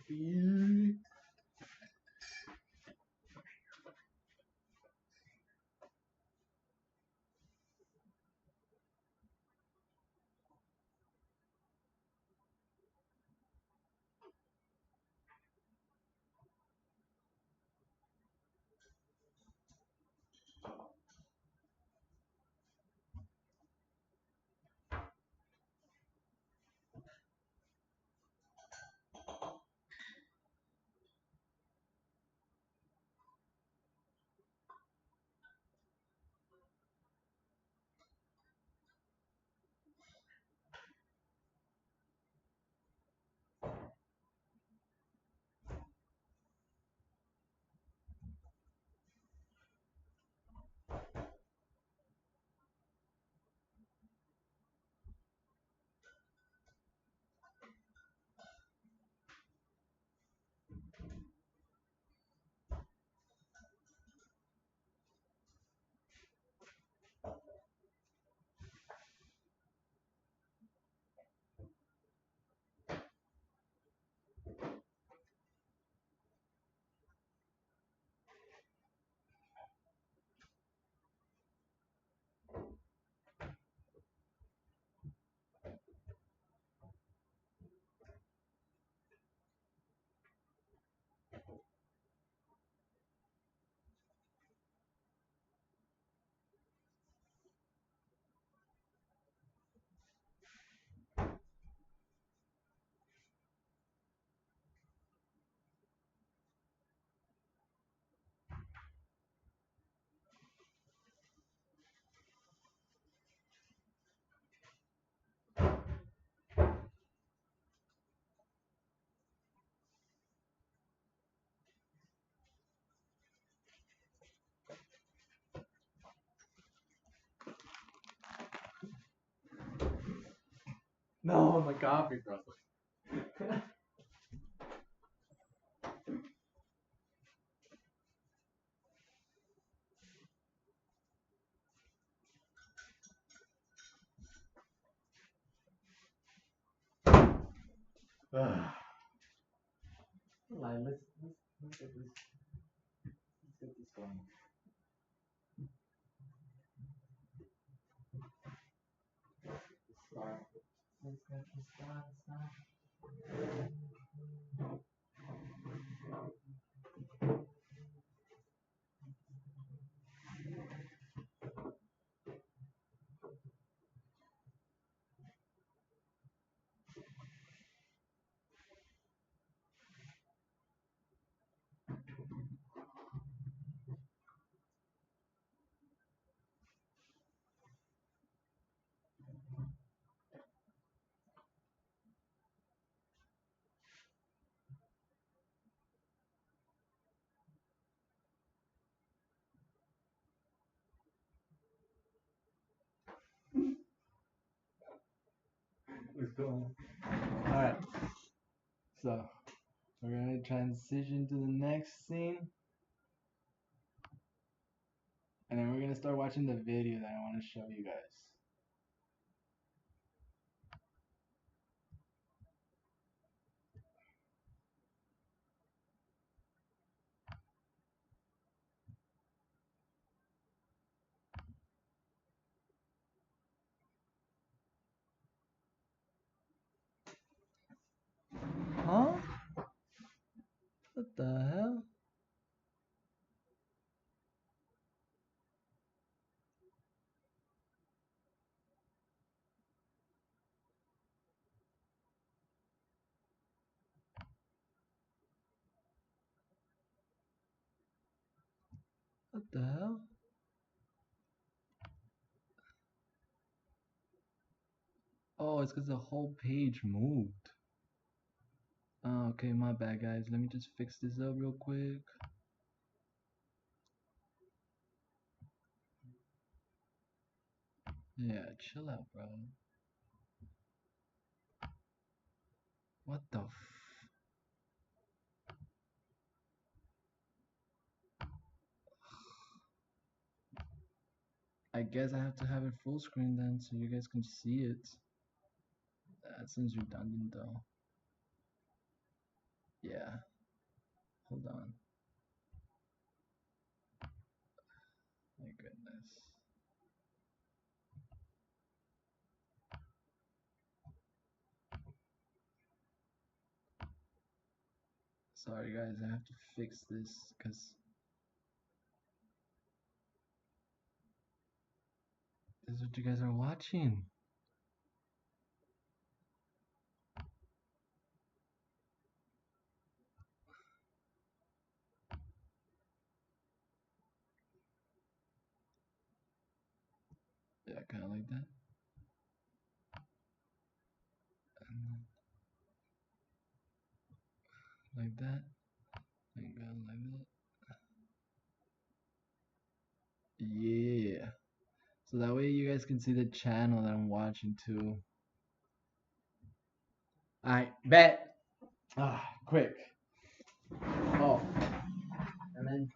coffee. No, my coffee, bro. Like, let's get this. Let's get this going. Start. Let's get this start. Let's go. Alright, so we're gonna transition to the next scene, and then we're gonna start watching the video that I want to show you guys. Huh? What the hell? What the hell? Oh, it's because the whole page moved. Oh, okay, my bad, guys. Let me just fix this up real quick. Yeah, chill out, bro. What the f... I guess I have to have it full screen then so you guys can see it. That seems redundant though. Yeah, hold on. My goodness. Sorry guys, I have to fix this because this is what you guys are watching. Yeah, kind of like that. And like that. And go like that. Yeah. So that way you guys can see the channel that I'm watching too. Alright, bet. Quick. Oh, and then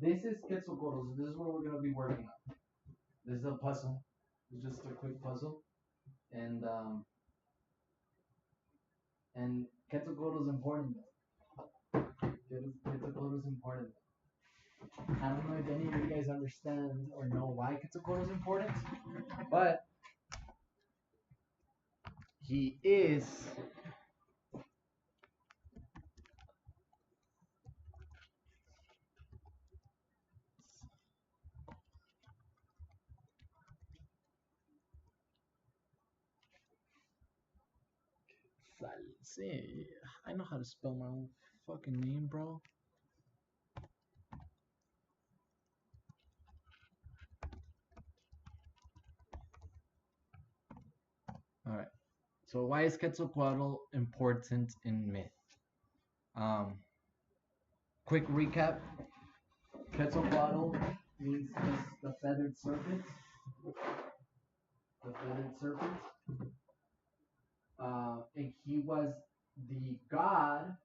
this is Quetzalcoatl. So this is what we're gonna be working on. This is a puzzle. It's just a quick puzzle, and Quetzalcoatl is important. Quetzalcoatl is important. I don't know if any of you guys understand or know why Quetzalcoatl is important, but he is. See, I know how to spell my own fucking name, bro. All right. So why is Quetzalcoatl important in myth? Um, quick recap. Quetzalcoatl means the feathered serpent. The feathered serpent. And he was the god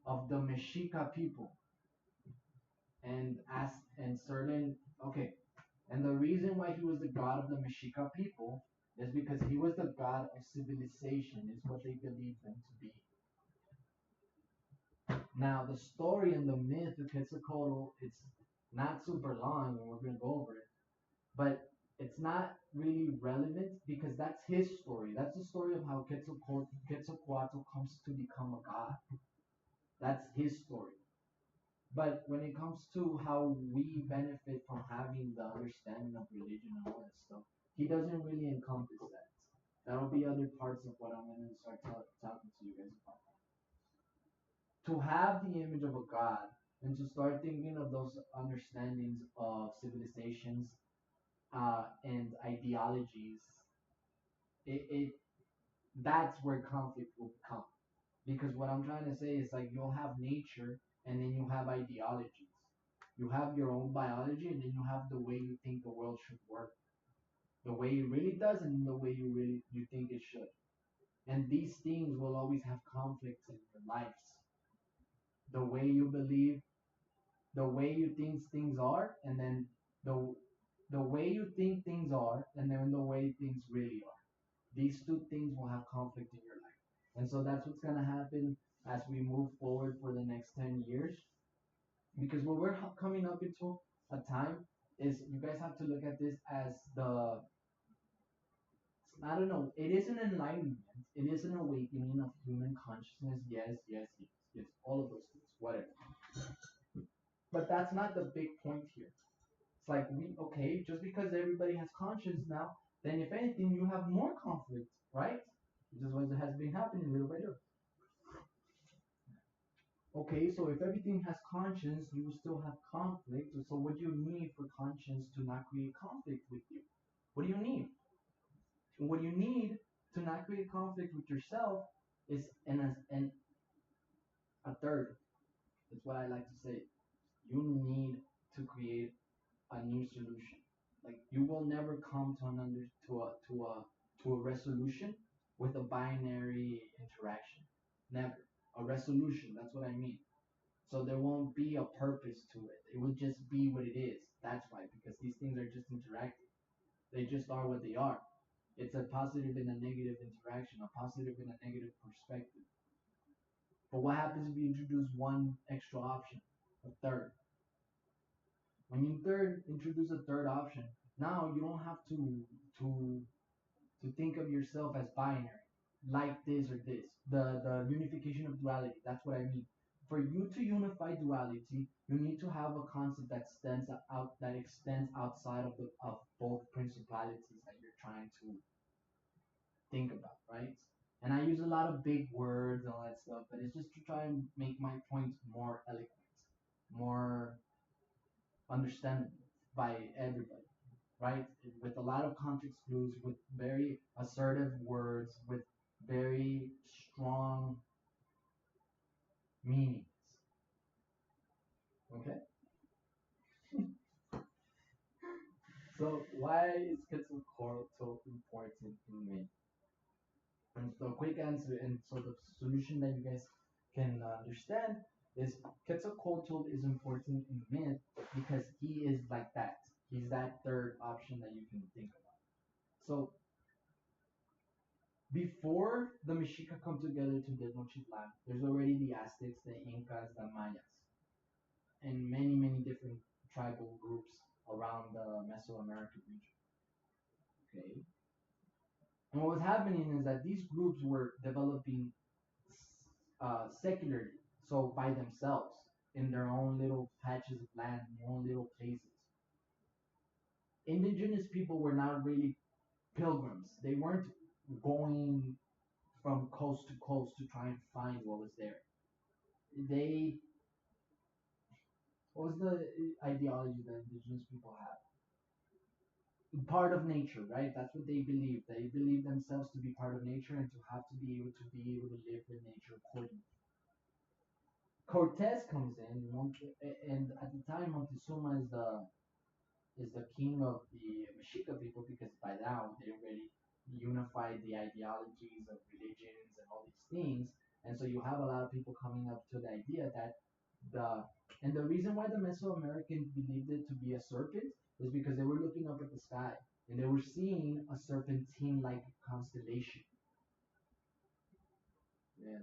of the Mexica people. And certain okay. And the reason why he was the god of the Mexica people is because he was the god of civilization, is what they believed him to be. Now, the story and the myth of Quetzalcoatl, it's not super long, and we're going to go over it, but it's not really relevant because that's his story. That's the story of how Quetzalcoatl comes to become a god. That's his story. But when it comes to how we benefit from having the understanding of religion and all that stuff, he doesn't really encompass that. That'll be other parts of what I'm going to start talking to you guys about. To have the image of a god and to start thinking of those understandings of civilizations and ideologies, it that's where conflict will come. Because what I'm trying to say is like you'll have nature and then you have ideologies. You have your own biology and then you have the way you think the world should work, the way it really does, and the way you think it should. And these things will always have conflicts in your lives. The way you believe, the way you think things are, and then the the way you think things are, and then the way things really are. These two things will have conflict in your life, and so that's what's gonna happen as we move forward for the next 10 years. Because what we're coming up into a time is you guys have to look at this as the I don't know. It is an enlightenment. It is an awakening of human consciousness. Yes, yes, yes, yes. All of those things, whatever. But that's not the big point here. It's like okay, just because everybody has conscience now, then if anything, you have more conflict, right? Which is what has been happening little by little. Okay, so if everything has conscience, you will still have conflict. So what do you need for conscience to not create conflict with you? What do you need? What you need to not create conflict with yourself is a third. That's what I like to say. You need to create a new solution. Like you will never come to an under to a resolution with a binary interaction. Never. A resolution, that's what I mean. So there won't be a purpose to it. It will just be what it is. That's why, because these things are just interactive. They just are what they are. It's a positive and a negative interaction, a positive and a negative perspective. But what happens if you introduce one extra option, a third? When you introduce a third option, now you don't have to to think of yourself as binary, like this or this. The unification of duality. That's what I mean. For you to unify duality, you need to have a concept that extends outside of the of both principalities that you're trying to think about, right? And I use a lot of big words and all that stuff, but it's just to try and make my points more eloquent, more understandable by everybody, right? With a lot of context clues, with very assertive words, with very strong meanings. Okay? So why is Quetzalcoatl so important in me? And the quick answer and so the solution that you guys can understand is Quetzalcoatl is important in myth because he is like that. He's that third option that you can think about. So before the Mexica come together to build Nochitlan, there's already the Aztecs, the Incas, the Mayas, and many different tribal groups around the Mesoamerican region. Okay, and what was happening is that these groups were developing secularly, so by themselves, in their own little patches of land, in their own little places. Indigenous people were not really pilgrims. They weren't going from coast to coast to try and find what was there. They What was the ideology that indigenous people have? Part of nature, right? That's what they believe. They believe themselves to be part of nature and to have to be able to live with nature accordingly. Cortez comes in, and at the time Montezuma is the king of the Mexica people because by now they already unified the ideologies of religions and all these things, and so you have a lot of people coming up to the idea that the and the reason why the Mesoamericans believed it to be a serpent is because they were looking up at the sky and they were seeing a serpentine-like constellation. Yes,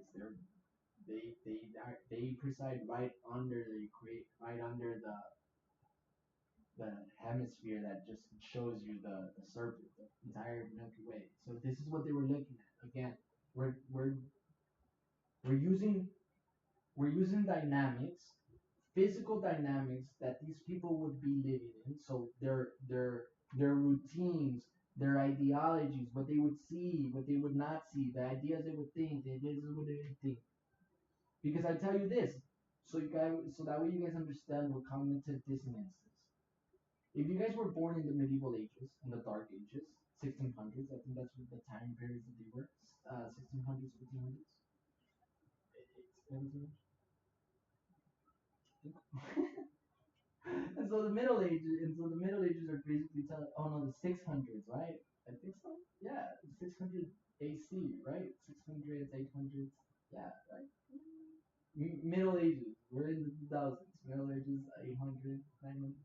they preside right under the hemisphere that just shows you the serpent, the entire Milky Way. So this is what they were looking at. Again, we're we're we're using we're using dynamics, physical dynamics that these people would be living in. So their routines, their ideologies, what they would see, what they would not see, the ideas they would think, the ideas they wouldn't think. Because I tell you this, so that way you guys understand what cognitive dissonance is. If you guys were born in the medieval ages, in the dark ages, 1600s, I think that's what the time periods that they were, 1600s, 1500s, 1700s. The Middle Ages are basically telling, oh no, the 600s, right? I think so. Yeah, 600 AC, right? 600s, 800s. Yeah, right. Middle Ages. We're in the 2000s. Middle Ages, 800, 900.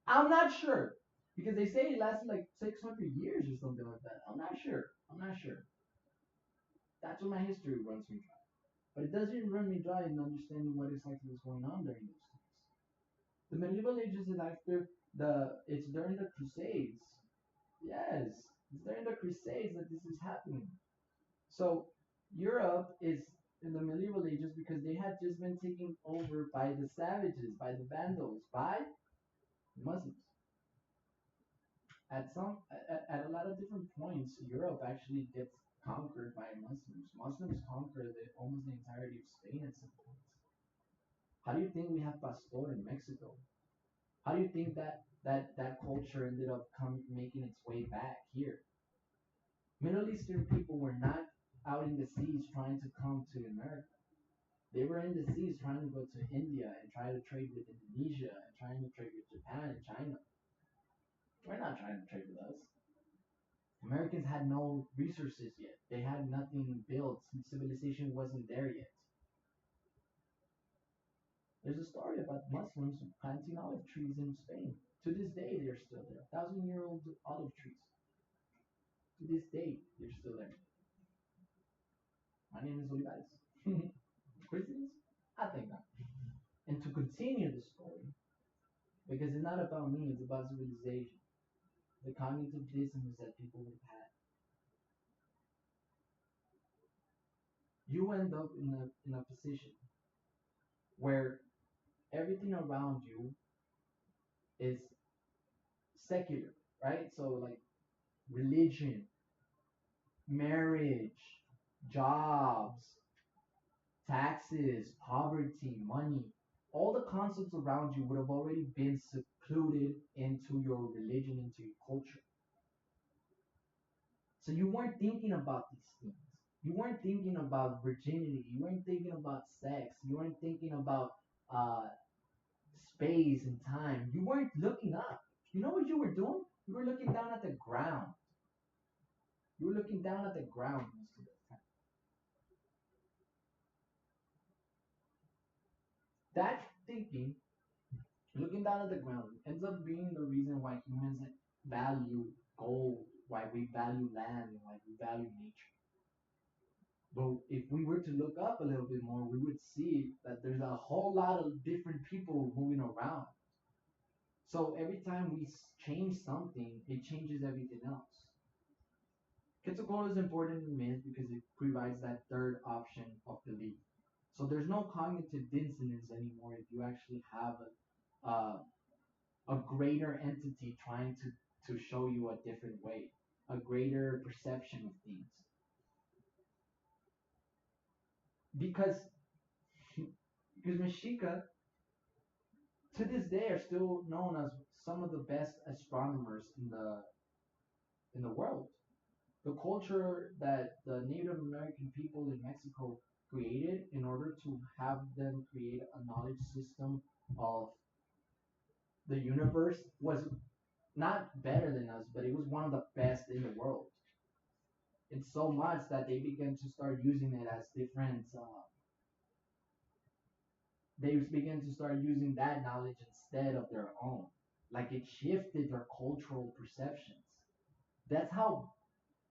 I'm not sure because they say it lasted like 600 years or something like that. I'm not sure. I'm not sure. That's what my history runs me dry. But it doesn't run me dry in understanding what exactly was going on during those times. The medieval ages is after it's during the Crusades. Yes, it's during the Crusades that this is happening. So Europe is in the medieval ages because they had just been taken over by the savages, by the Vandals, by Muslims. At a lot of different points, Europe actually gets conquered by Muslims. Muslims conquer almost the entirety of Spain at some point. How do you think we have pastor in Mexico? How do you think that culture ended up making its way back here? Middle Eastern people were not out in the seas trying to come to America. They were in the seas trying to go to India and try to trade with Indonesia and trying to trade with Japan and China. We're not trying to trade with us. Americans had no resources yet. They had nothing built. Civilization wasn't there yet. There's a story about Muslims planting olive trees in Spain. To this day, they're still there. 1,000-year-old olive trees. To this day, they're still there. My name is Olivares. because it's not about me, it's about civilization. The cognitive dissonance that people would have had. You end up in a position where everything around you is secular, right? So like religion, marriage, jobs, taxes, poverty, money, all the concepts around you would have already been secluded into your religion, into your culture. So you weren't thinking about these things. You weren't thinking about virginity. You weren't thinking about sex. You weren't thinking about uh, space and time. You weren't looking up. You know what you were doing? You were looking down at the ground. You were looking down at the ground most of the time. That thinking, looking down at the ground, ends up being the reason why humans value gold, why we value land, and why we value nature. But if we were to look up a little bit more, we would see that there's a whole lot of different people moving around. So every time we change something, it changes everything else. Quetzalcoatl is important in myth because it provides that third option of belief. So there's no cognitive dissonance anymore if you actually have a greater entity trying to show you a different way, a greater perception of things. Because because Mexica to this day are still known as some of the best astronomers in the world. The culture that the Native American people in Mexico created in order to have them create a knowledge system of the universe was not better than us, but it was one of the best in the world. It's so much that they began to start using it as different. They began to start using that knowledge instead of their own. Like it shifted their cultural perceptions. That's how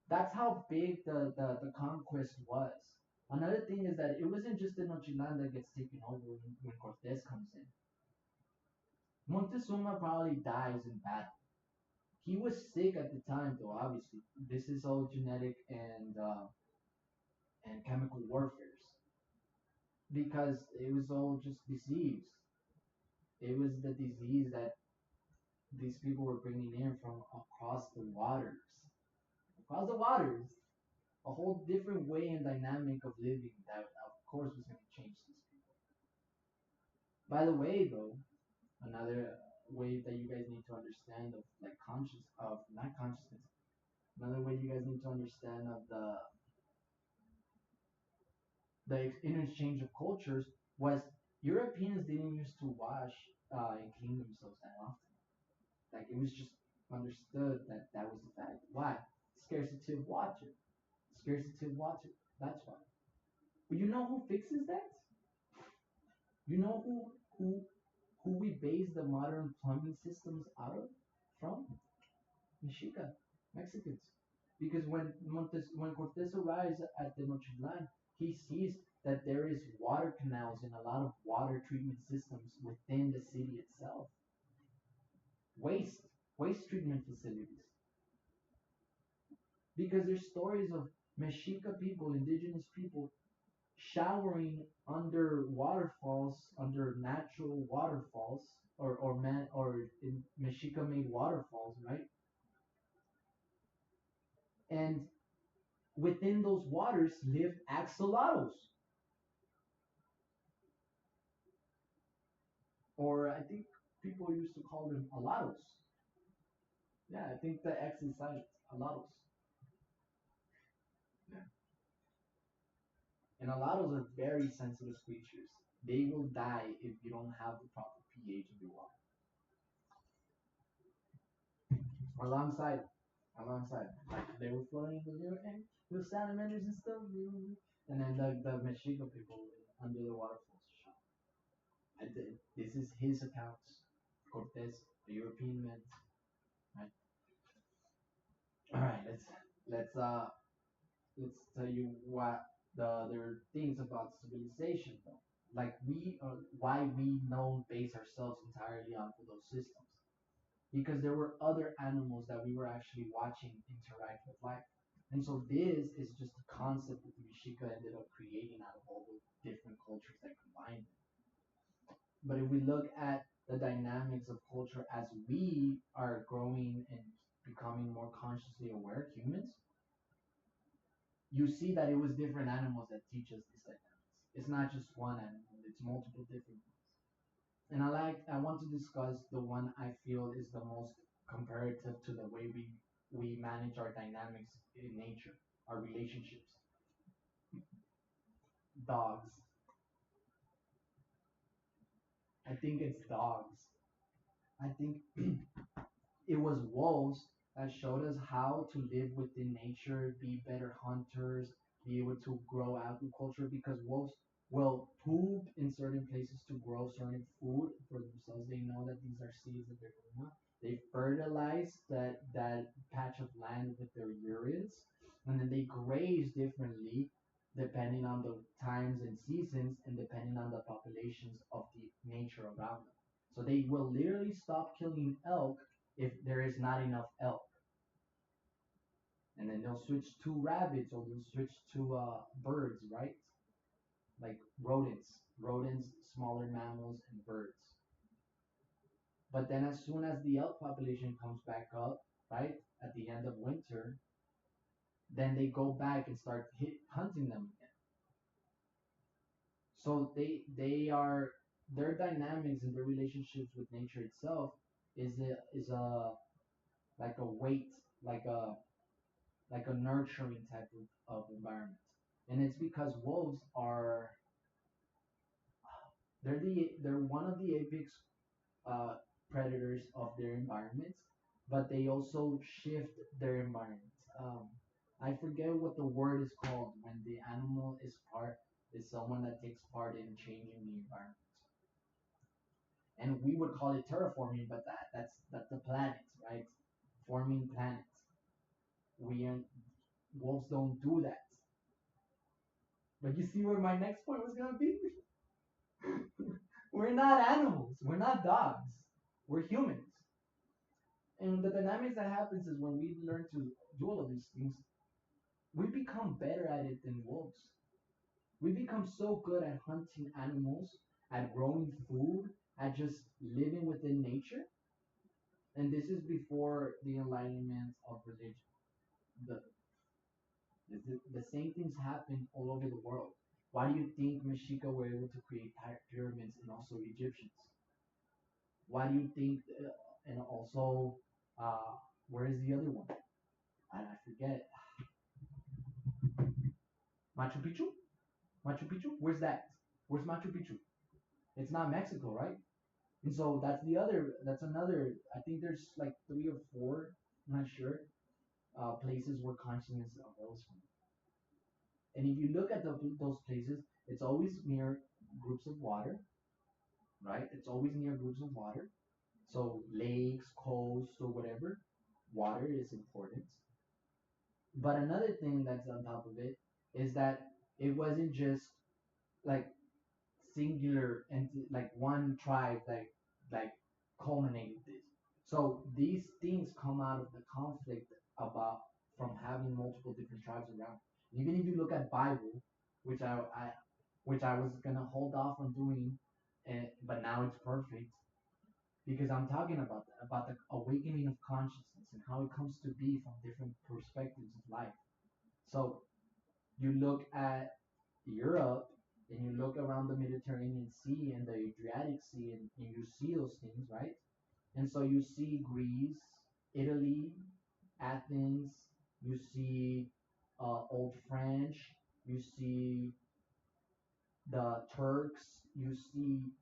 that's how big the conquest was. Another thing is that it wasn't just Tenochtitlan that gets taken over when Cortés comes in. Montezuma probably dies in battle. He was sick at the time, though. Obviously, this is all genetic and chemical warfare because it was all just disease. It was the disease that these people were bringing in from across the waters. Across the waters, a whole different way and dynamic of living that, of course, was going to change these people. By the way, though, another way that you guys need to understand of like conscious of not consciousness. Another way you guys need to understand of the interchange of cultures was Europeans didn't used to wash and clean themselves that often. Like it was just understood that that was the fact. Why? Scarcity of water. Scarcity of water. That's why. But you know who fixes that? You know who we base the modern plumbing systems out of from? Mexica, Mexicans. Because when Cortes arrives at Tenochtitlan, he sees that there is water canals and a lot of water treatment systems within the city itself. Waste, waste treatment facilities. Because there's stories of Mexica people, indigenous people, showering under waterfalls, under natural waterfalls, or in Mexica made waterfalls, right? And within those waters lived axolotls, or I think people used to call them alados. Yeah, I think the X is silent. Alados. Yeah. And alados are very sensitive creatures. They will die if you don't have the proper pH of your water. Alongside, alongside, like they were floating in the river and with salamanders and stuff. And then the Mexico people under the waterfalls shot. This is his accounts. Cortes, the European man. Right. All right. Let's let's tell you what the other things about civilization though. like why we know base ourselves entirely off of those systems, because there were other animals that we were actually watching interact with life. And so this is just a concept that the Mexica ended up creating out of all the different cultures that combined. But if we look at the dynamics of culture as we are growing and becoming more consciously aware humans, you see that it was different animals that teach us these dynamics. It's not just one animal, it's multiple different ones. And I want to discuss the one I feel is the most comparative to the way we manage our dynamics in nature, our relationships. Dogs. I think it's dogs. I think it was wolves that showed us how to live within nature, be better hunters, be able to grow agriculture, because wolves will poop in certain places to grow certain food for themselves. They know that these are seeds that they're growing up. They fertilize that patch of land with their urines, and then they graze differently depending on the times and seasons and depending on the populations of the nature around them. So they will literally stop killing elk if there is not enough elk. And then they'll switch to rabbits or they'll switch to birds, right? Like rodents, smaller mammals, and birds. But then as soon as the elk population comes back up, right, at the end of winter, then they go back and start hunting them again. So they are their dynamics and their relationships with nature itself is a like a weight, like a like a nurturing type of environment. And it's because wolves are they're one of the apex uh, predators of their environments, but they also shift their environments. I forget what the word is called when the animal is someone that takes part in changing the environment. And we would call it terraforming, but that's the planets, right? Forming planets. We wolves don't do that. But you see where my next point was gonna be? We're not animals. We're not dogs. We're humans. And the dynamics that happens is when we learn to do all of these things, we become better at it than wolves. We become so good at hunting animals, at growing food, at just living within nature. And this is before the enlightenment of religion. The, the same things happen all over the world. Why do you think Mexica were able to create pyramids and also Egyptians? Why do you think, and also, where is the other one? I forget. Machu Picchu? Machu Picchu? Where's that? Where's Machu Picchu? It's not Mexico, right? And so that's another, I think there's like three or four, I'm not sure, places where consciousness arose from. And if you look at those places, it's always near groups of water, right? It's always near groups of water. So lakes, coast, or whatever, water is important. But another thing that's on top of it is that it wasn't just like singular and like one tribe like culminated this. So these things come out of the conflict about from having multiple different tribes around. Even if you look at Bible, which I was gonna hold off on doing, but now it's perfect because I'm talking about the awakening of consciousness and how it comes to be from different perspectives of life. So you look at Europe and you look around the Mediterranean Sea and the Adriatic Sea and you see those things, right? And so you see Greece, Italy, Athens, you see Old French, you see the Turks, you see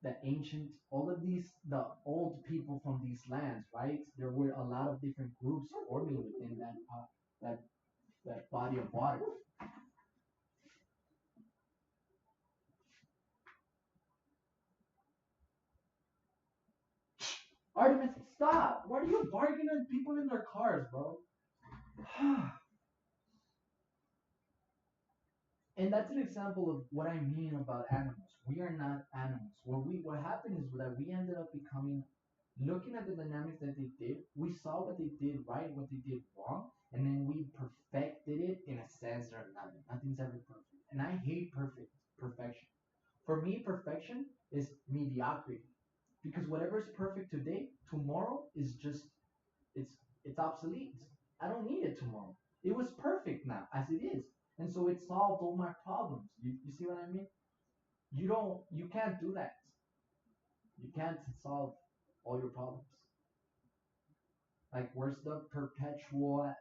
the ancient, all of these, the old people from these lands, right? There were a lot of different groups forming within that that body of water. Artemis, stop! Why are you barking at people in their cars, bro? And that's an example of what I mean about animals. We are not animals. What happened is that we ended up becoming, looking at the dynamics that they did, we saw what they did right, what they did wrong, and then we perfected it in a sense or another. Nothing's ever perfect. And I hate perfection. For me, perfection is mediocrity. Because whatever is perfect today, tomorrow is just it's it's obsolete. I don't need it tomorrow. It was perfect now as it is. And so it solved all my problems. You see what I mean? You can't do that. You can't solve all your problems. Like where's the perpetuality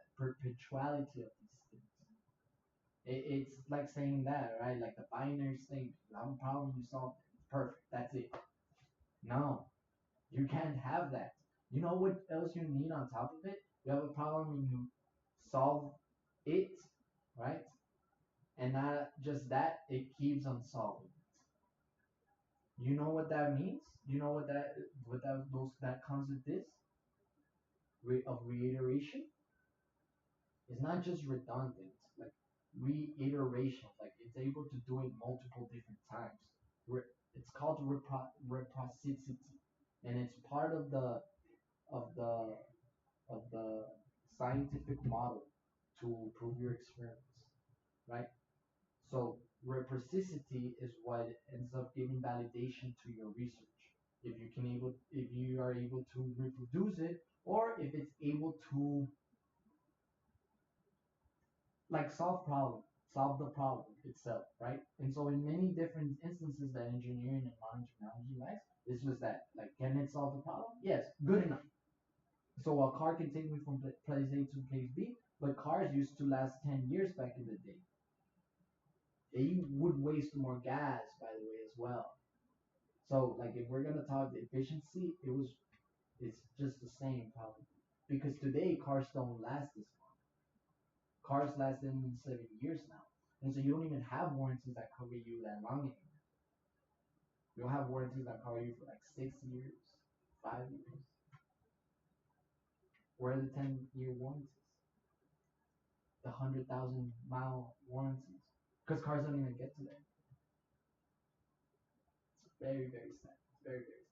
of these things? It's like saying that, right? Like the binary statement. You have a problem, you solve it. It's perfect. That's it. No, you can't have that. You know what else you need on top of it? You have a problem and you solve it, right? And not just that, it keeps on solving. You know what that means? You know what that concept is? Of reiteration? It's not just redundant, like reiteration, like it's able to do it multiple different times. It's called reciprocity, and it's part of the of the scientific model to prove your experiments, right? So reciprocity is what ends up giving validation to your research. If you are able to reproduce it, or if it's able to like solve the problem itself, right? And so in many different instances that engineering and modern technology likes, this was that. Like, can it solve the problem? Yes, good enough. So a car can take me from place A to place B, but cars used to last 10 years back in the day. They would waste more gas, by the way, as well. So like if we're gonna talk the efficiency, it's just the same probably. Because today cars don't last this long. Cars last them 7 years now. And so you don't even have warranties that cover you that long anymore. You'll have warranties that cover you for like 6 years, 5 years. Where are the 10-year warranties? The 100,000 mile warranties. Because cars don't even get to that. It's very, very sad. It's very, very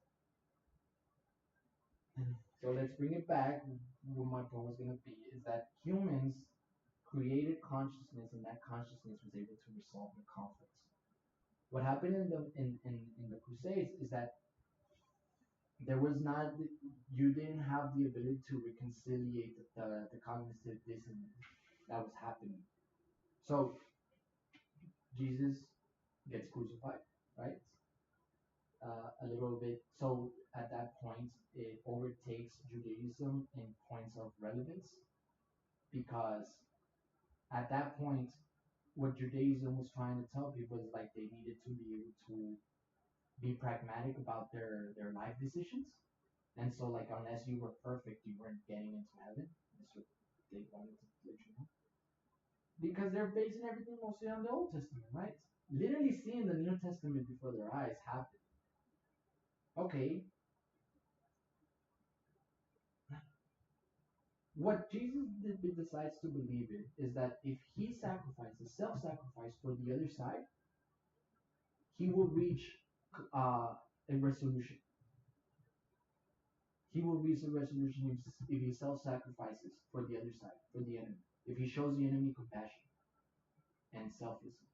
sad. So let's bring it back. What my point was gonna be is that humans created consciousness, and that consciousness was able to resolve the conflicts. What happened in the Crusades is that there was not you didn't have the ability to reconciliate the cognitive dissonance that was happening. So Jesus gets crucified, right? A little bit. So at that point, it overtakes Judaism in points of relevance because at that point, what Judaism was trying to tell people is like they needed to be able to be pragmatic about their life decisions. And so like unless you were perfect, you weren't getting into heaven. That's what they wanted to let you know. Because they're basing everything mostly on the Old Testament, right? Literally seeing the New Testament before their eyes happen. Okay, what Jesus decides to believe in is that if he sacrifices, self-sacrifice for the other side, he will reach a resolution. He will reach a resolution if he self-sacrifices for the other side, for the enemy. If he shows the enemy compassion and selflessness,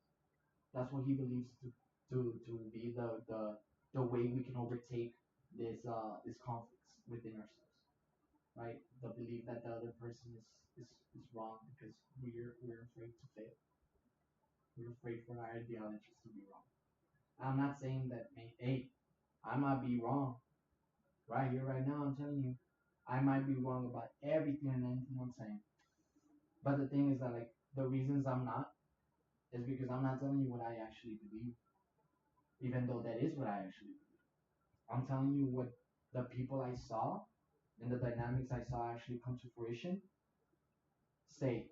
that's what he believes to be the way we can overtake this conflicts within ourselves, right? The belief that the other person is wrong because we're afraid to fail. We're afraid for our ideologies to be wrong. I'm not saying that, hey, I might be wrong right here, right now. I'm telling you, I might be wrong about everything and anything I'm saying. But the thing is that like the reasons I'm not is because I'm not telling you what I actually believe, even though that is what I actually believe. I'm telling you what the people I saw and the dynamics I saw actually come to fruition say.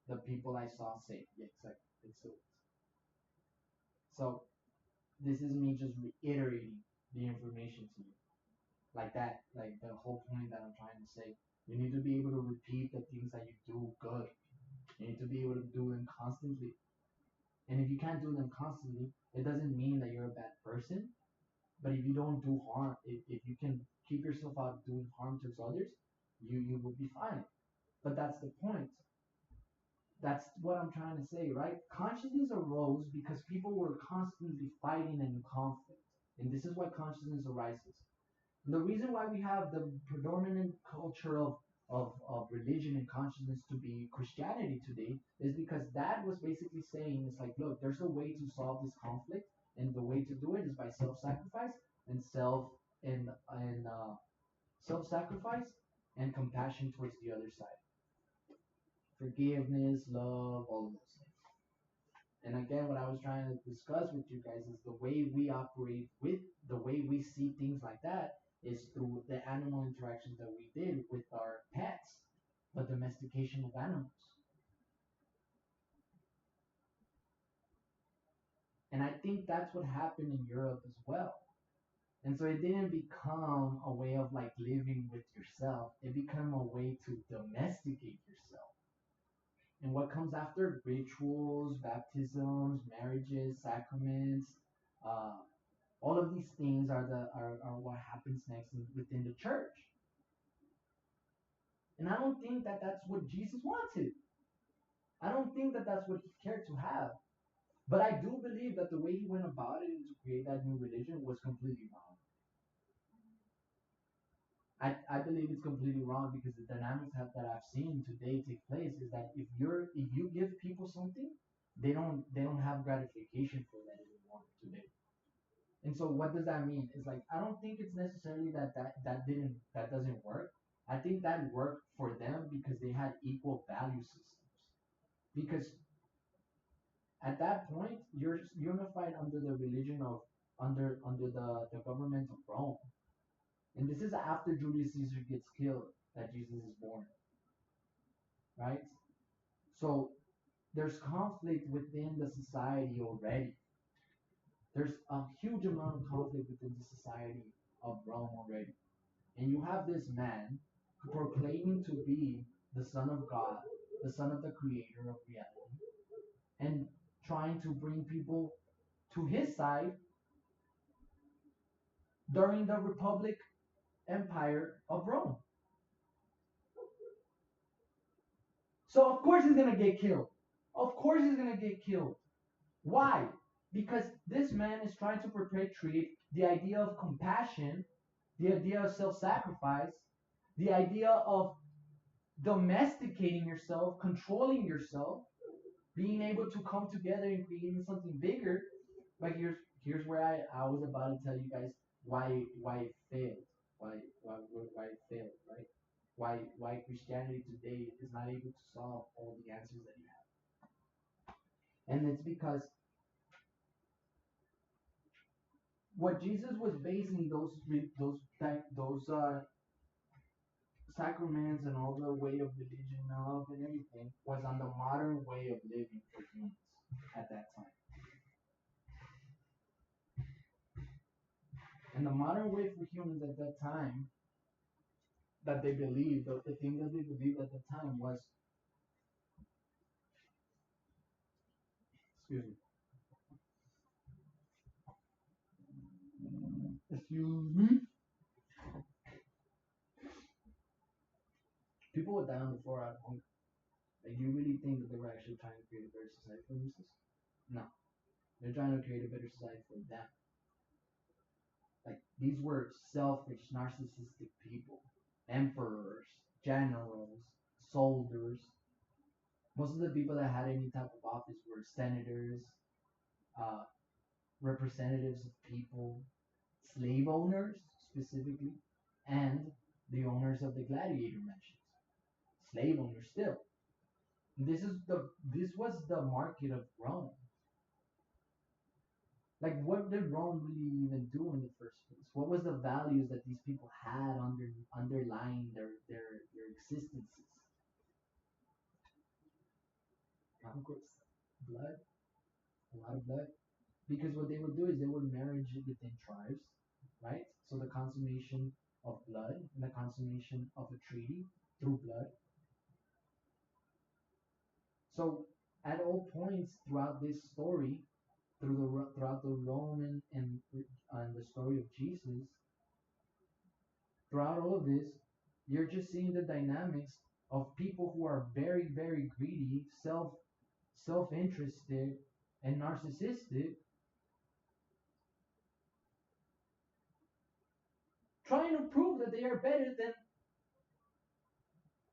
The people I saw say. Yeah, exactly. It's so. So this is me just reiterating the information to you. Like that, like the whole point that I'm trying to say. You need to be able to repeat the things that you do good. You need to to be able to do them constantly. And if you can't do them constantly, it doesn't mean that you're a bad person. But if you don't do harm, if you can keep yourself out of doing harm to others, you will be fine. But that's the point. That's what I'm trying to say, right? Consciousness arose because people were constantly fighting and in conflict. And this is why consciousness arises. And the reason why we have the predominant culture of religion and consciousness to be Christianity today is because that was basically saying it's like, look, there's a way to solve this conflict, and the way to do it is by self-sacrifice and self-sacrifice and compassion towards the other side, forgiveness, love, all of those things. And again, what I was trying to discuss with you guys is the way we operate with the way we see things like that is through the animal interactions that we did with our pets, the domestication of animals. And I think that's what happened in Europe as well. And so it didn't become a way of like living with yourself, it became a way to domesticate yourself. And what comes after rituals, baptisms, marriages, sacraments, uh, all of these things are what happens next within the church. And I don't think that that's what Jesus wanted. I don't think that that's what he cared to have. But I do believe that the way he went about it to create that new religion was completely wrong. I believe it's completely wrong because the dynamics that I've seen today take place is that if you give people something, they don't have gratification for that anymore today. And so what does that mean? It's like I don't think it's necessarily that doesn't work. I think that worked for them because they had equal value systems. Because at that point you're unified under the religion of under the government of Rome. And this is after Julius Caesar gets killed that Jesus is born, right? So there's conflict within the society already. There's a huge amount of conflict within the society of Rome already. And you have this man proclaiming to be the Son of God, the Son of the Creator of reality, and trying to bring people to his side during the Republic Empire of Rome. So of course he's gonna get killed. Of course he's gonna get killed. Why? Because this man is trying to perpetuate the idea of compassion, the idea of self-sacrifice, the idea of domesticating yourself, controlling yourself, being able to come together and creating something bigger. But here's where I was about to tell you guys why it failed, why it failed, right? Why Christianity today is not able to solve all the answers that you have, and it's because what Jesus was basing those sacraments and all the way of religion and love and everything was on the modern way of living for humans at that time. And the modern way for humans at that time that they believed, the thing that they believed at the time was, excuse me, excuse me, people would die on the floor out of hunger. Like, you really think that they were actually trying to create a better society for themselves? No, they're trying to create a better society for them. Like, these were selfish, narcissistic people, emperors, generals, soldiers. Most of the people that had any type of office were senators, uh, representatives of people, slave owners specifically, and the owners of the gladiator mansions. Slave owners still. This was the market of Rome. Like, what did Rome really even do in the first place? What was the values that these people had underlying their existences? Conquest, blood, a lot of blood. Because what they would do is they would marriage within tribes, right? So the consummation of blood and the consummation of a treaty through blood. So at all points throughout this story, throughout the Roman and the story of Jesus, throughout all of this, you're just seeing the dynamics of people who are very, very greedy, self-interested, and narcissistic, trying to prove that they are better than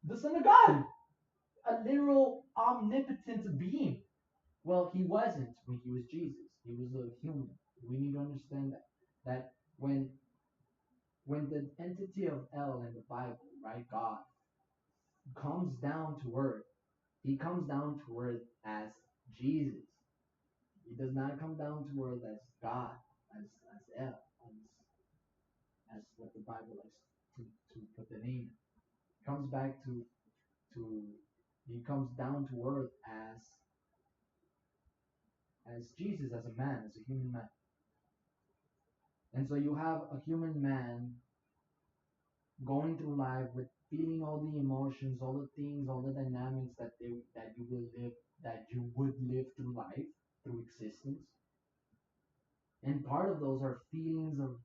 the Son of God, a literal omnipotent being. Well, he wasn't when he was Jesus. He was a human. We need to understand that when the entity of El in the Bible, right, God, comes down to earth, he comes down to earth as Jesus. He does not come down to earth as God, as El, as what the Bible likes to put the name. Comes back to he comes down to earth as Jesus, as a man, as a human man. And so you have a human man going through life with feeling all the emotions, all the things, all the dynamics that you would live through life, through existence. And part of those are feelings of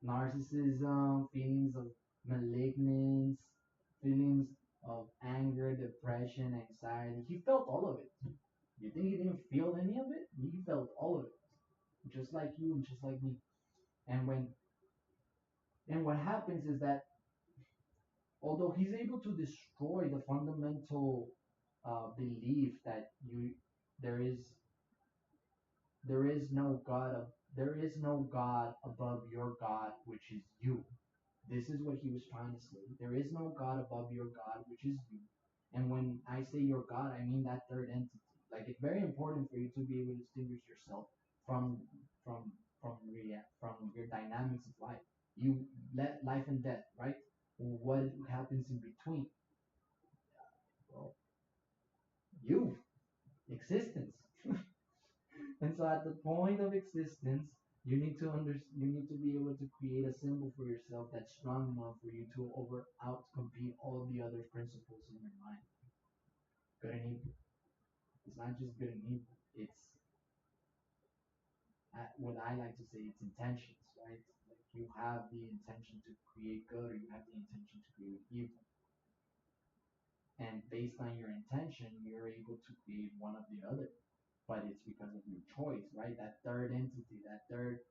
narcissism, feelings of malignance, feelings of anger, depression, anxiety. He felt all of it. You think he didn't feel any of it? He felt all of it, just like you and just like me. And what happens is that although he's able to destroy the fundamental belief that there is there is no God of there is no God above your God, which is you. This is what he was trying to say. There is no God above your God, which is you. And when I say your God, I mean that third entity. Like it's very important for you to be able to distinguish yourself from from from your dynamics of life. You let life and death, right? What happens in between? Well, you, existence. And so at the point of existence, you need to be able to create a symbol for yourself that's strong enough for you to outcompete all the other principles in your mind. Good and evil. It's not just good and evil. It's what I like to say. It's intentions, right? Like you have the intention to create good, or you have the intention to create evil. And based on your intention, you're able to create one of the other. But it's because of your choice, right? That third entity, that third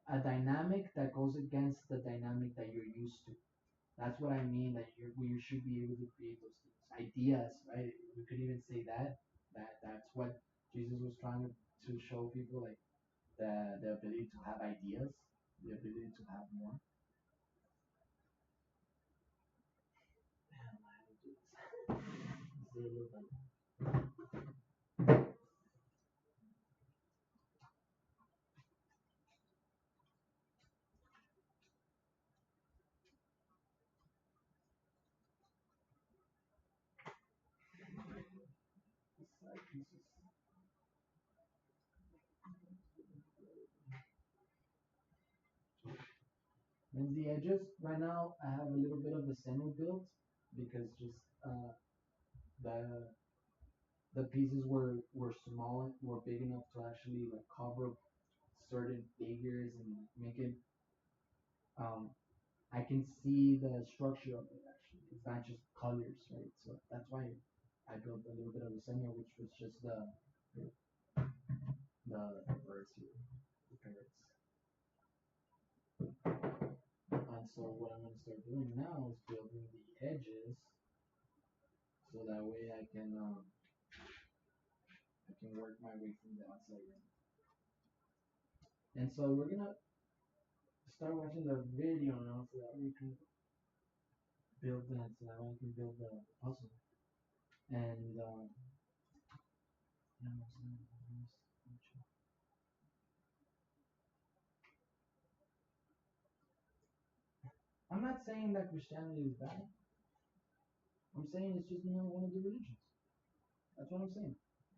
a dynamic that goes against the dynamic that you're used to. That's what I mean. That we should be able to create those things, ideas, right? We could even say that that's what Jesus was trying to show people, like the ability to have ideas, the ability to have more. Damn, I have to do this. Let's do a little bit. Side pieces. And the edges, right now, I have a little bit of the center built because just the the pieces were small, were big enough to actually like cover certain figures and make it. Um, I can see the structure of it actually. It's not just colors, right? So that's why I built a little bit of the center, which was just the birds here, the parrots. And so what I'm gonna start doing now is building the edges, so that way I can work my way from the outside in. And so we're gonna start watching the video now, so that we can build that, so that we can build the puzzle. And I'm not saying that Christianity is bad. I'm saying it's just another one of the religions. That's what I'm saying.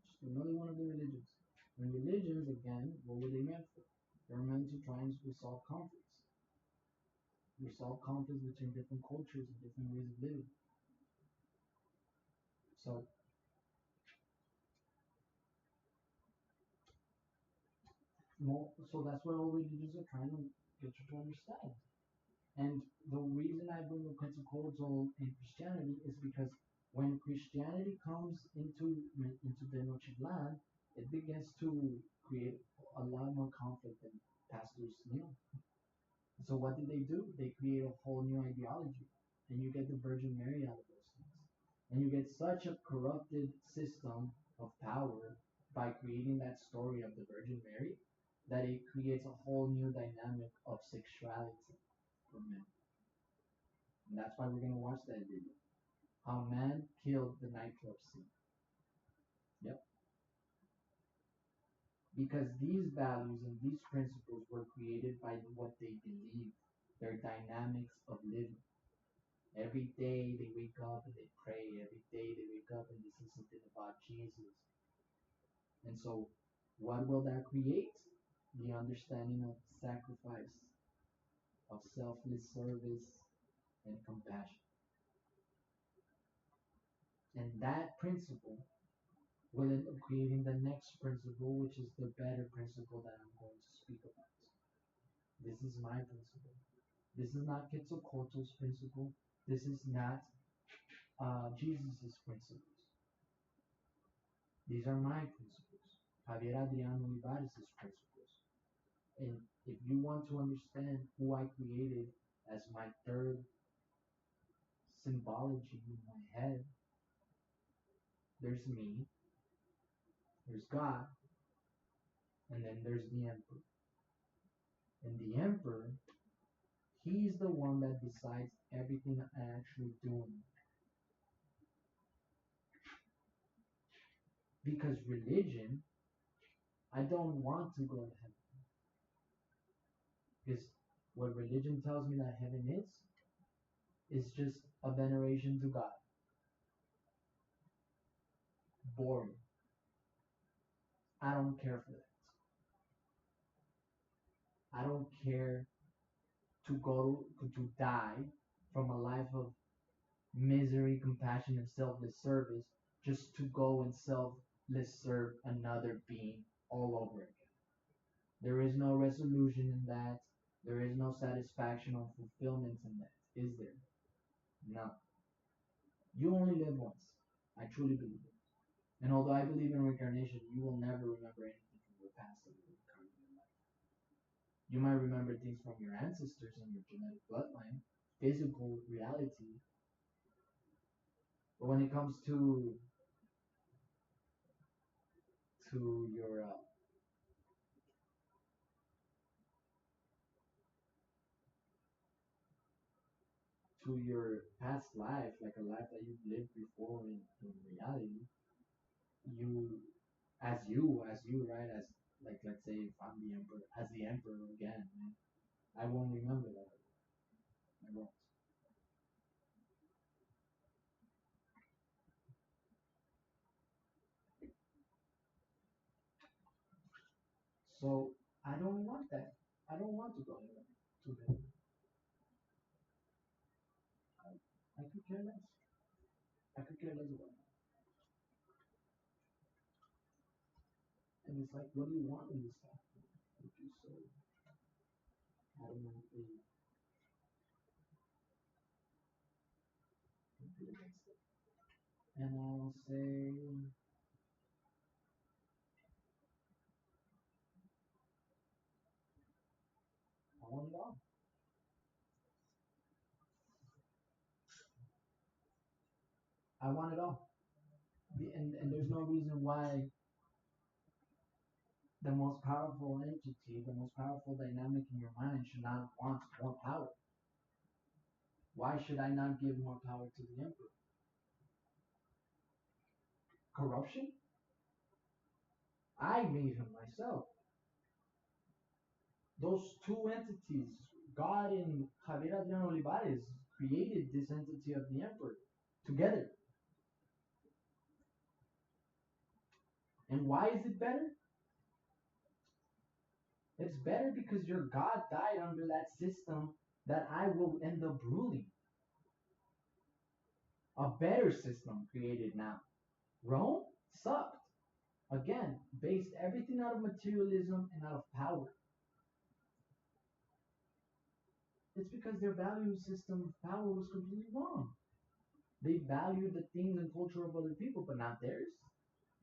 Just another one of the religions. And religions, again, what were they meant for? They're meant to try and resolve conflicts. Resolve conflicts between different cultures and different ways of living. So So that's what all religions are trying to get you to understand. And the reason I bring the Quetzalcoatl in Christianity is because when Christianity comes into Tenochtitlan, it begins to create a lot more conflict than pastors knew. So what did they do? They create a whole new ideology, and you get the Virgin Mary out of those things, and you get such a corrupted system of power by creating that story of the Virgin Mary that it creates a whole new dynamic of sexuality for men. And that's why we're gonna watch that video. How man killed the nightclub scene. Yep. Because these values and these principles were created by what they believe, their dynamics of living. Every day they wake up and they pray. Every day they wake up and they say something about Jesus. And so, what will that create? The understanding of sacrifice, of selfless service, and compassion. And that principle will end up creating the next principle, which is the better principle that I'm going to speak about. This is my principle. This is not Quetzalcoatl's principle. This is not Jesus' principles. These are my principles. Javier Adriano Olivares' principles. And if you want to understand who I created as my third symbology in my head, there's me, there's God, and then there's the Emperor. And the Emperor, he's the one that decides everything I actually do. Because religion, I don't want to go to heaven. Because what religion tells me that heaven is just a veneration to God. Boring. I don't care for that. I don't care to die from a life of misery, compassion, and selfless service just to go and selfless serve another being all over again. There is no resolution in that. There is no satisfaction or fulfillment in that, is there? No. You only live once. I truly believe it. And although I believe in reincarnation, you will never remember anything from your past that you incarnate in life. You might remember things from your ancestors and your genetic bloodline, physical reality. But when it comes to your past life, like a life that you've lived before in reality, you as you, right, as like let's say if I'm the emperor, as the emperor again, man, I won't remember that. I won't. So I don't want that. I don't want to go to heaven. I could care less. I could care less about that. And it's like, what do you want in this life? If you so adamantly compete against it. And I'll say, I want it all. I want it all. And there's no reason why the most powerful entity, the most powerful dynamic in your mind should not want more power. Why should I not give more power to the emperor? Corruption? I made him myself. Those two entities, God and Javier Adriano Olivares, created this entity of the emperor together. And why is it better? It's better because your God died under that system that I will end up ruling. A better system created now. Rome sucked. Again, based everything out of materialism and out of power. It's because their value system of power was completely wrong. They valued the things and culture of other people, but not theirs.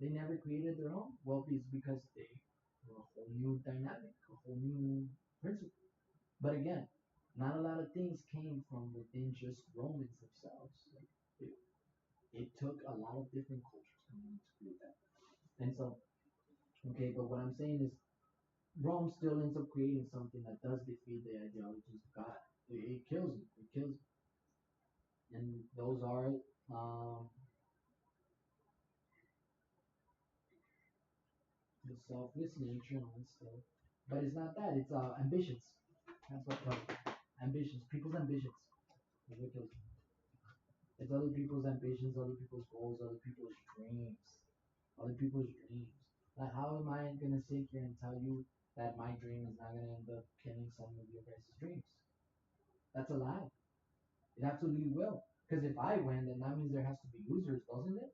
They never created their own. Well, it's because they were a whole new dynamic, a whole new principle. But again, not a lot of things came from within just Romans themselves. Like it took a lot of different cultures coming to create that. And so, okay, but what I'm saying is Rome still ends up creating something that does defeat the ideologies of God. It kills it. It kills it. And those are um, the selfless nature and stuff. But it's not that. It's ambitions. That's what kills it. Ambitions. People's ambitions. Is what kills it. It's other people's ambitions, other people's goals, other people's dreams. Other people's dreams. Like, how am I gonna sit here and tell you that my dream is not gonna end up killing some of your guys' dreams? That's a lie. It absolutely will. Because if I win, then that means there has to be losers, doesn't it?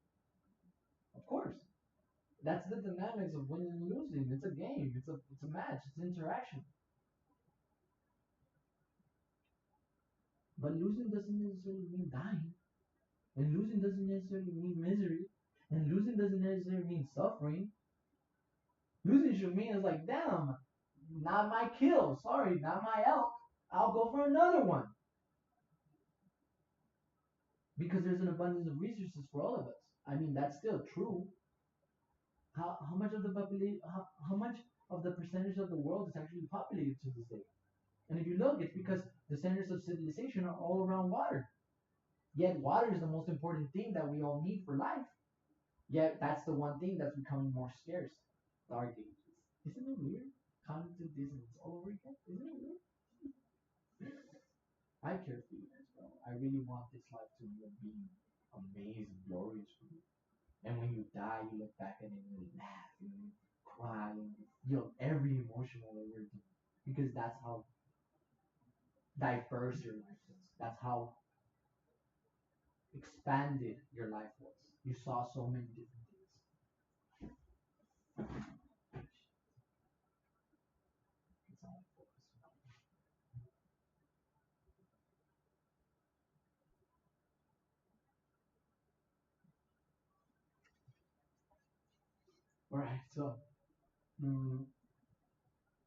Of course. That's the dynamics of winning and losing. It's a game. It's a match. It's interaction. But losing doesn't necessarily mean dying. And losing doesn't necessarily mean misery. And losing doesn't necessarily mean suffering. Losing should mean it's like, damn, not my kill. Sorry, not my elk. I'll go for another one. Because there's an abundance of resources for all of us. I mean, that's still true. How much of the population, how much of the percentage of the world is actually populated to this day? And if you look, it's because the centers of civilization are all around water. Yet water is the most important thing that we all need for life. Yet that's the one thing that's becoming more scarce. Dark ages. Isn't it weird? Cognitive dissonance all over again. Isn't it weird? I care for you guys, bro. I really want this life to end up being amazing, glorious for you. And when you die, you look back at it and you laugh and you cry and you feel every emotion all over again. Because that's how diverse your life is. That's how expanded your life was. You saw so many different things. That's all I focus on. Alright, so mm,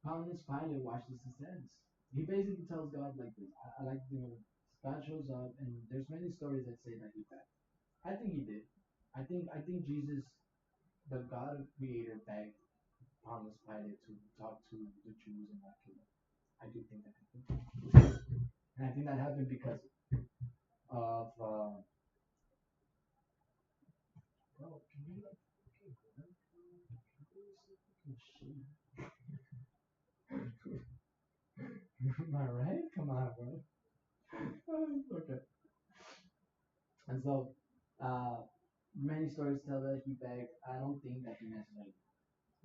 Pontius Pilate watches this ends. He basically tells God like this. I like God shows up and there's many stories that say that he died. I think he did. I think Jesus, the God creator, begged Pontius Pilate to talk to the Jews and not kill them. I do think that happened. And I think that happened because of bro, can you like fucking work? Am I right? Come on, bro. Okay. And so, many stories tell that he begged. I don't think that he necessarily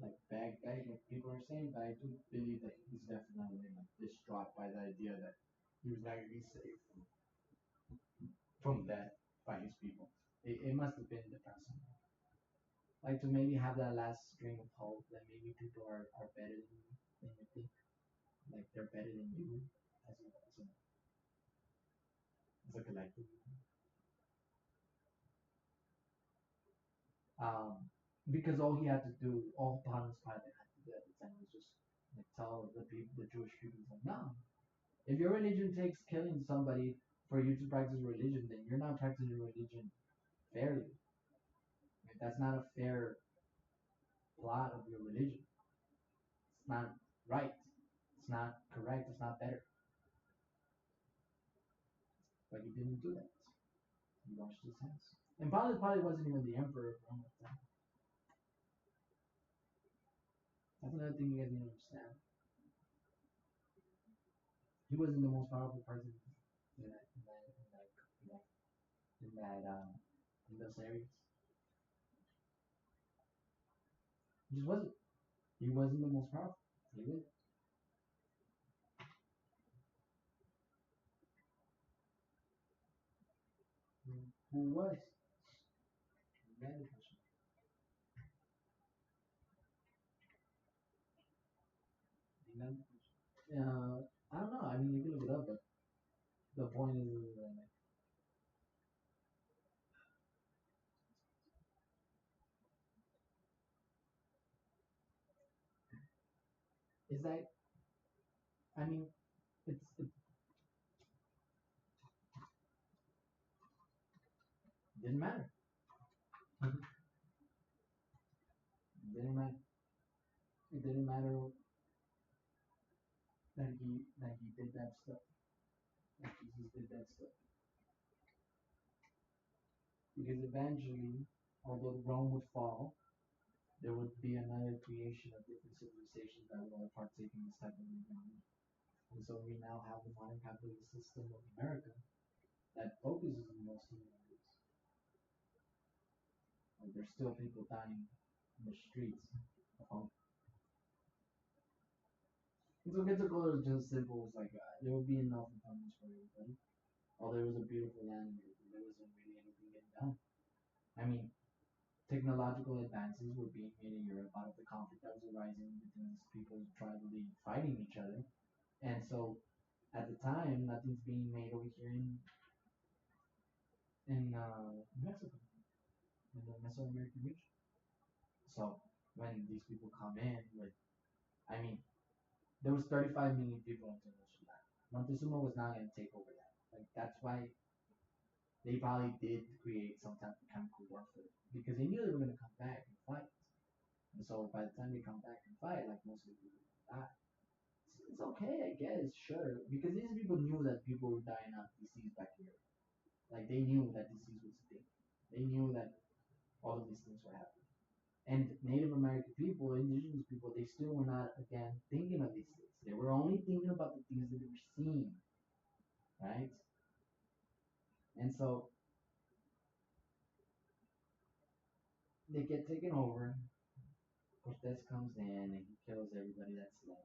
like begged like people are saying, but I do believe that he's definitely like distraught by the idea that he was not gonna be saved from death by his people. It must have been depressing. Like to maybe have that last string of hope that maybe people are better than you think. Like they're better than you as a collective. Um, because all he had to do, all Pontius Pilate had to do at the time was just like tell the people, the Jewish people, like, no, if your religion takes killing somebody for you to practice religion, then you're not practicing religion fairly. Like, that's not a fair plot of your religion. It's not right. It's not correct. It's not better. But he didn't do that. He washed his hands. And Pilate probably wasn't even the emperor of Rome at the time. That's another thing you guys need to understand. He wasn't the most powerful person in that, in that, in that, in that, in that in those areas. He just wasn't. He wasn't the most powerful. He was. Who was? Very question. I don't know. I mean, you can look it up, but the point is that I mean, it didn't matter. It didn't matter. It didn't matter that he did that stuff. That Jesus did that stuff because eventually, although Rome would fall, there would be another creation of different civilizations that would all partake in this type of religion. And so we now have the modern capitalist system of America that focuses on most of the like there's still people dying in the streets of hunger. And so Quetzalcoatl is just simple. It's like there will be enough abundance for everybody. Oh, there was a beautiful land, there wasn't really anything getting done. I mean, technological advances were being made in Europe out of the conflict that was arising between these people tribally fighting each other. And so at the time, nothing's being made over here in Mexico, in the Mesoamerican region. So when these people come in with, I mean, there was 35 million people in Tenochtitlan. Montezuma was not going to take over that. Like that's why they probably did create some type of chemical warfare because they knew they were going to come back and fight. And so by the time they come back and fight, like most of the people die. It's okay, I guess, sure, because these people knew that people were dying of disease back here. Like they knew that disease was a thing. They knew that all of these things were happening. And Native American people, indigenous people, they still were not again thinking of these things. They were only thinking about the things that they were seeing, right? And so they get taken over. Cortez comes in and he kills everybody that's left.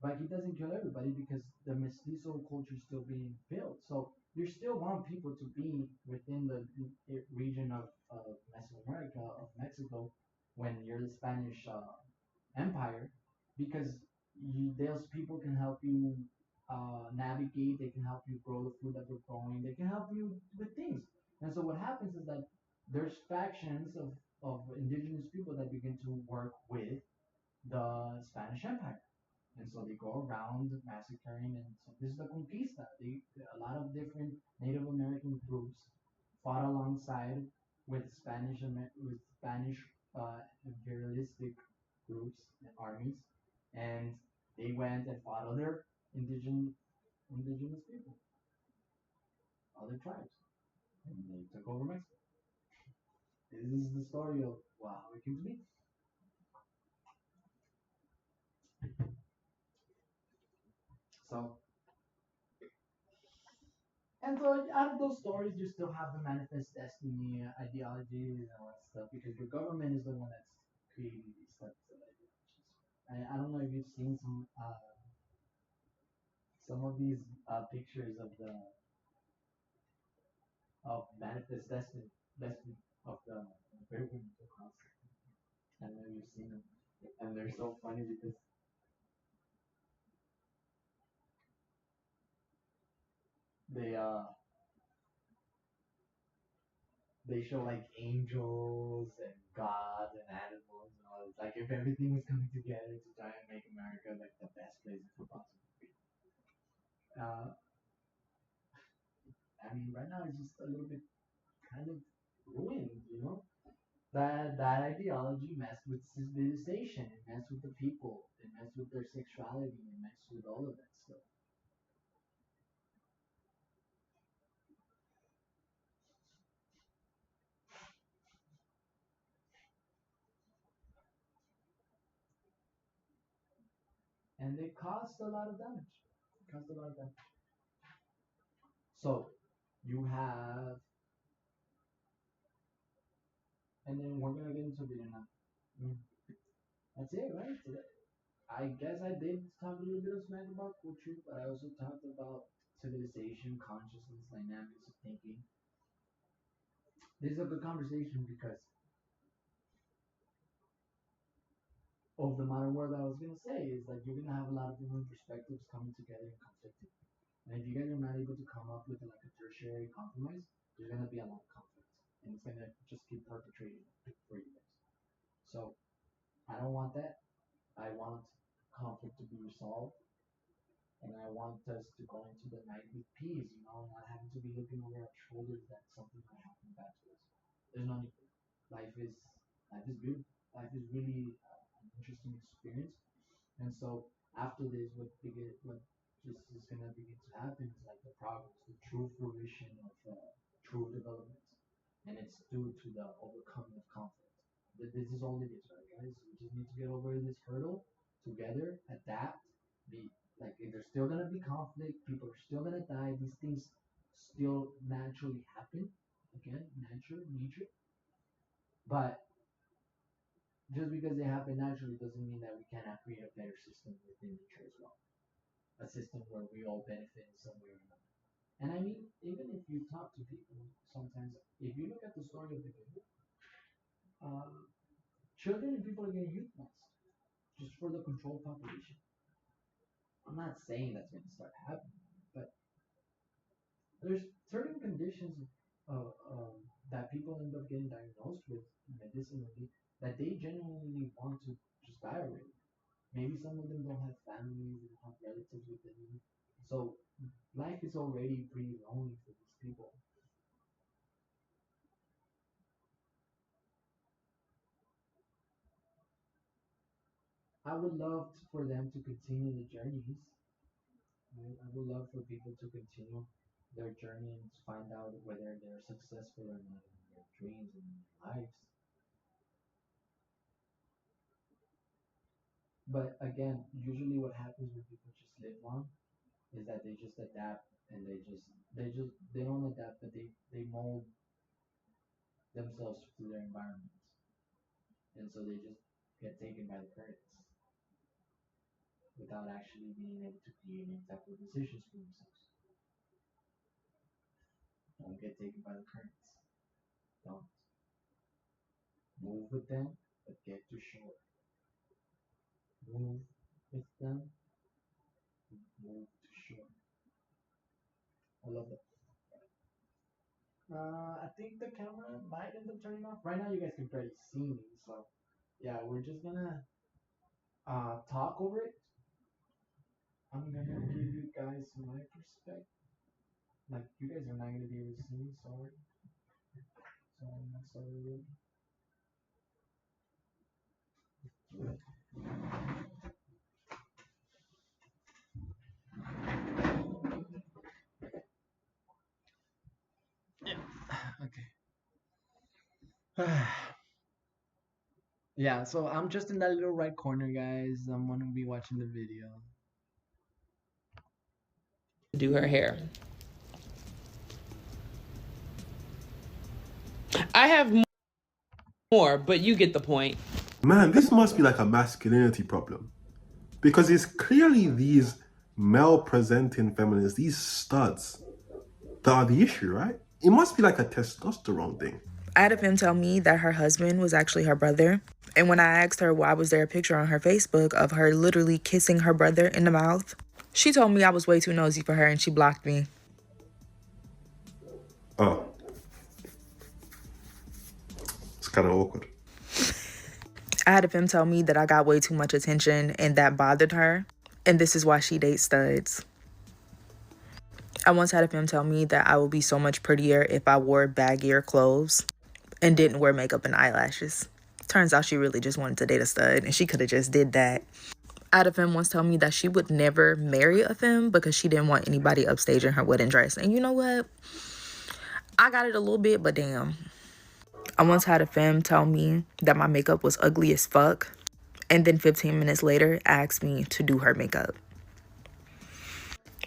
But he doesn't kill everybody because the mestizo culture is still being built. So you still want people to be within the region of Mesoamerica, of Mexico, when you're the Spanish Empire, because those people can help you navigate, they can help you grow the food that they're growing, they can help you with things. And so what happens is that there's factions of indigenous people that begin to work with the Spanish Empire. And so they go around massacring, and so this is the conquista. A lot of different Native American groups fought alongside with Spanish imperialistic groups and armies, and they went and fought other indigenous people, other tribes, and they took over Mexico. This is the story of wow, how it came to be. So and so out of those stories, you still have the manifest destiny ideology and all that stuff because your government is the one that's creating these types of ideologies. I don't know if you've seen some of these pictures of manifest destiny of the pilgrims across. I don't know if you've seen them, and they're so funny because they uh they show like angels and God and animals and all. It's like if everything was coming together to try and make America like the best place it could possibly be. Uh, I mean, right now it's just a little bit kind of ruined, you know. That ideology messed with civilization, it messed with the people, it messed with their sexuality, it messed with all of that stuff. And it caused a lot of damage. It caused a lot of damage. So you have, and then we're gonna get into Vietnam. Mm. That's it, right? I guess I did talk a little bit of smack about culture, but I also talked about civilization, consciousness, dynamics of thinking. This is a good conversation because of the modern world I was gonna say is that you're gonna have a lot of different perspectives coming together and conflicting. And if you guys are not able to come up with like a tertiary compromise, there's gonna be a lot of conflict, and it's gonna just keep perpetrating for you guys. So I don't want that. I want conflict to be resolved, and I want us to go into the night with peace, not having to be looking over our shoulders that something might happen bad to us. There's no need for it. Life is life is beautiful. Life is really an interesting experience, and so after this, what just is gonna begin to happen is like the progress, the true fruition of true development, and it's due to the overcoming of conflict. This is all it is, right, guys? We just need to get over this hurdle together, adapt, be like if there's still gonna be conflict, people are still gonna die. These things still naturally happen. Again, nature. But just because they happen naturally doesn't mean that we cannot create a better system within nature as well. A system where we all benefit in some way or another. And I mean, even if you talk to people, sometimes if you look at the story of the Bible, uh, children and people are getting euthanized just for the controlled population. I'm not saying that's going to start happening, but there's certain conditions that people end up getting diagnosed with medicinally that they genuinely want to just die already. Maybe some of them don't have families, they don't have relatives with them. So life is already pretty lonely for these people. I would love for them to continue the journeys. Right? I would love for people to continue their journey and to find out whether they're successful or not in their dreams and in their lives. But again, usually what happens when people just live long is that they just adapt and they don't adapt, but they mold themselves to their environment, and so they just get taken by the currents without actually being able to create any type of decisions for themselves. Don't get taken by the currents. Don't move with them, but get to shore. Move with them, move to shore. I love that. I think the camera might end up turning off. Right now, you guys can barely see me, so yeah, we're just gonna talk over it. I'm gonna give you guys my perspective. Like, you guys are not gonna be able to see me, sorry. So I'm not sorry. Okay. Yeah, so I'm just in that little right corner, guys. I'm gonna be watching the video. Do her hair. I have more, but you get the point. Man, this must be like a masculinity problem. Because it's clearly these male presenting feminists, these studs, that are the issue, right? It must be like a testosterone thing. I had him tell me that her husband was actually her brother. And when I asked her why was there a picture on her Facebook of her literally kissing her brother in the mouth, she told me I was way too nosy for her and she blocked me. Oh. It's kind of awkward. I had him tell me that I got way too much attention and that bothered her. And this is why she dates studs. I once had him tell me that I would be so much prettier if I wore baggier clothes and didn't wear makeup and eyelashes. Turns out she really just wanted to date a stud and she could have just did that. I had a femme once tell me that she would never marry a femme because she didn't want anybody upstaging her wedding dress. And you know what? I got it a little bit, but damn. I once had a femme tell me that my makeup was ugly as fuck, and then 15 minutes later asked me to do her makeup.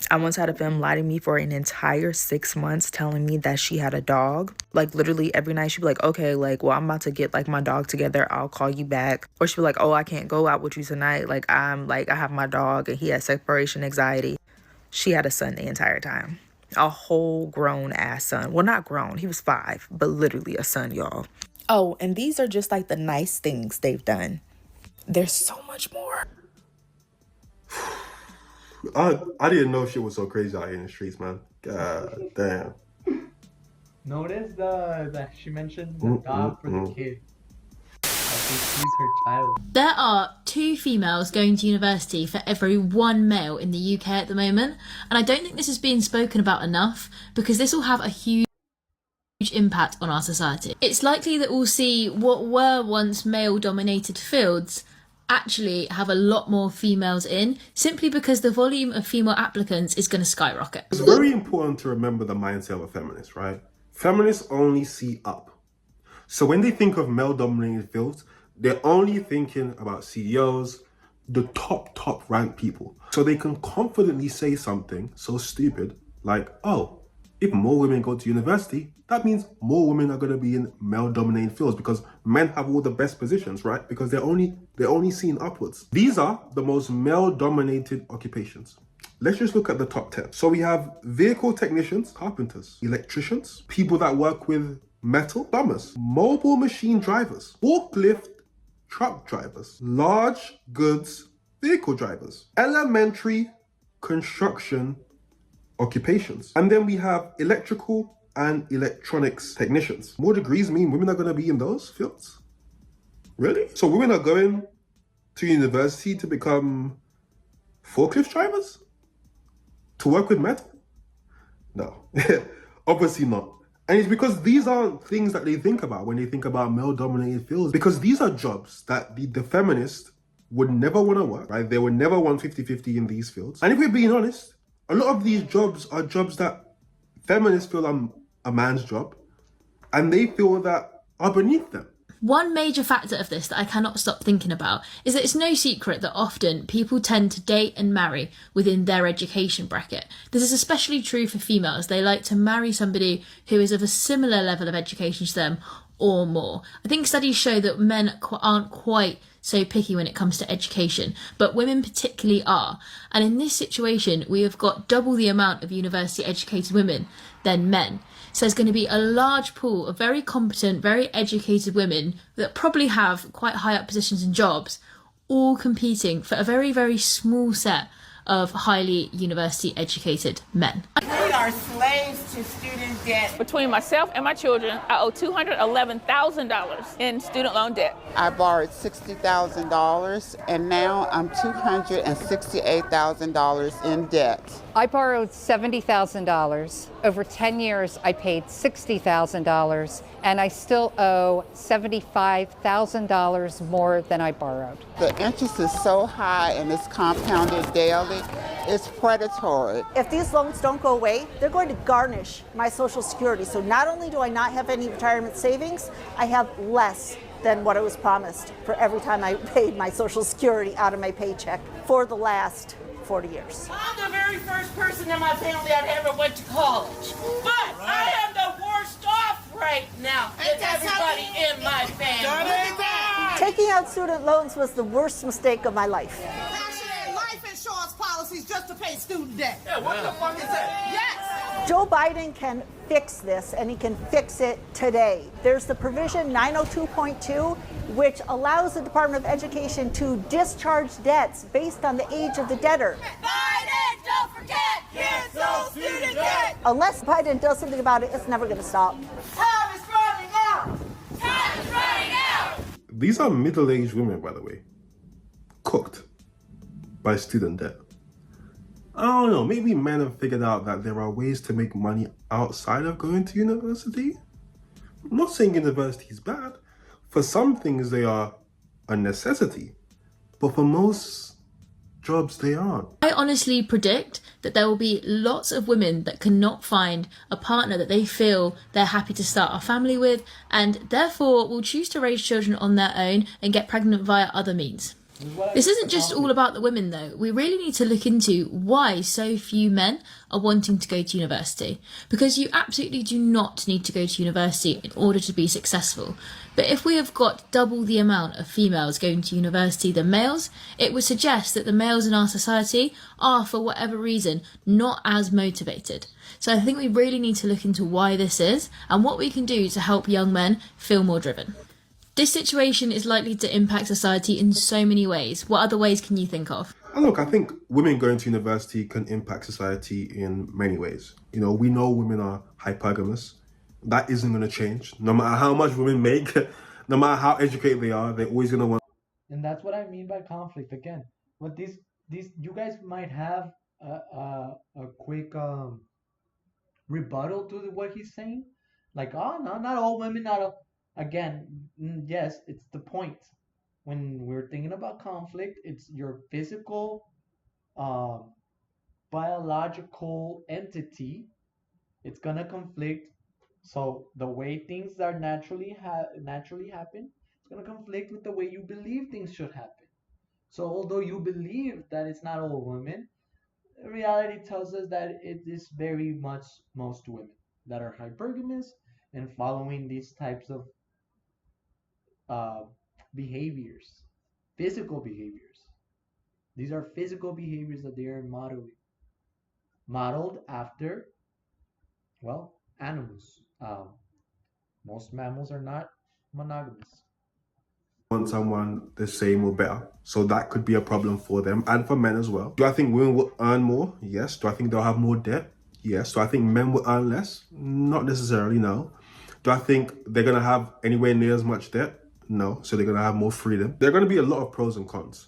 I once had a femme lie to me for an entire 6 months telling me that she had a dog. Like, literally every night she'd be like, okay, like, well, I'm about to get, like, my dog together. I'll call you back. Or she'd be like, oh, I can't go out with you tonight. Like, I have my dog and he has separation anxiety. She had a son the entire time. A whole grown ass son. Well, not grown. He was 5, but literally a son, y'all. Oh, and these are just, like, the nice things they've done. There's so much more. I didn't know shit was so crazy out here in the streets, man. God damn. Notice that she mentioned the dog for the kid. She's her child. There are 2 females going to university for every 1 male in the UK at the moment, and I don't think this is being spoken about enough because this will have a huge impact on our society. It's likely that we'll see what were once male-dominated fields actually have a lot more females in, simply because the volume of female applicants is going to skyrocket. It's very important to remember the mindset of a feminist, right? Feminists only see up. So when they think of male-dominated fields, they're only thinking about CEOs, the top ranked people. So they can confidently say something so stupid like, oh, if more women go to university, that means more women are going to be in male-dominated fields because men have all the best positions, right? Because they're only seen upwards. These are the most male-dominated occupations. Let's just look at the top 10. So we have vehicle technicians, carpenters, electricians, people that work with metal, plumbers, mobile machine drivers, forklift truck drivers, large goods vehicle drivers, elementary construction occupations. And then we have electrical and electronics technicians. More degrees mean women are going to be in those fields? Really? So women are going to university to become forklift drivers? To work with metal? No, obviously not. And it's because these aren't things that they think about when they think about male-dominated fields, because these are jobs that the feminist would never want to work, right? They would never want 50-50 in these fields. And if we're being honest, a lot of these jobs are jobs that feminists feel are a man's job, and they feel that are beneath them. One major factor of this that I cannot stop thinking about is that it's no secret that often people tend to date and marry within their education bracket. This is especially true for females. They like to marry somebody who is of a similar level of education to them or more. I think studies show that men aren't quite so picky when it comes to education, but women particularly are. And in this situation, we have got double the amount of university educated women than men. So there's going to be a large pool of very competent, very educated women that probably have quite high up positions and jobs, all competing for a very, very small set of highly university educated men. We are slaves to student debt. Between myself and my children, I owe $211,000 in student loan debt. I borrowed $60,000 and now I'm $268,000 in debt. I borrowed $70,000. Over 10 years, I paid $60,000, and I still owe $75,000 more than I borrowed. The interest is so high and it's compounded daily, it's predatory. If these loans don't go away, they're going to garnish my Social Security. So not only do I not have any retirement savings, I have less than what I was promised for every time I paid my Social Security out of my paycheck for the last 40 years. I'm the very first person in my family that ever went to college. But I am the worst off right now than everybody in my family. Taking out student loans was the worst mistake of my life. Actually, life insurance policies just to pay student debt. Yeah, what the fuck is that? Yes! Joe Biden can fix this, and he can fix it today. There's the provision 902.2, which allows the Department of Education to discharge debts based on the age of the debtor. Biden, don't forget, here's those student debt! Unless Biden does something about it, it's never going to stop. Time is running out! Time is running out! These are middle-aged women, by the way, cooked by student debt. I don't know, maybe men have figured out that there are ways to make money outside of going to university. I'm not saying university is bad. For some things, they are a necessity. But for most jobs, they aren't. I honestly predict that there will be lots of women that cannot find a partner that they feel they're happy to start a family with, and therefore will choose to raise children on their own and get pregnant via other means. This isn't just all about the women though. We really need to look into why so few men are wanting to go to university. Because you absolutely do not need to go to university in order to be successful. But if we have got double the amount of females going to university than males, it would suggest that the males in our society are, for whatever reason, not as motivated. So I think we really need to look into why this is and what we can do to help young men feel more driven. This situation is likely to impact society in so many ways. What other ways can you think of? And look, I think women going to university can impact society in many ways. You know, we know women are hypergamous. That isn't going to change. No matter how much women make, no matter how educated they are, they're always going to want. And that's what I mean by conflict. Again, what these you guys might have a quick rebuttal to what he's saying, like, oh no, not all women, not all. Again, yes, it's the point. When we're thinking about conflict, it's your physical, um, biological entity. It's gonna conflict. So the way things are naturally happen, it's gonna conflict with the way you believe things should happen. So although you believe that it's not all women, reality tells us that it is very much most women that are hypergamous and following these types of uh, behaviors, physical behaviors. These are physical behaviors that they are modeled after, well, animals. Most mammals are not monogamous. Want someone the same or better. So that could be a problem for them and for men as well. Do I think women will earn more? Yes. Do I think they'll have more debt? Yes. Do I think men will earn less? Not necessarily, no. Do I think they're going to have anywhere near as much debt? No. So they're going to have more freedom. There are going to be a lot of pros and cons.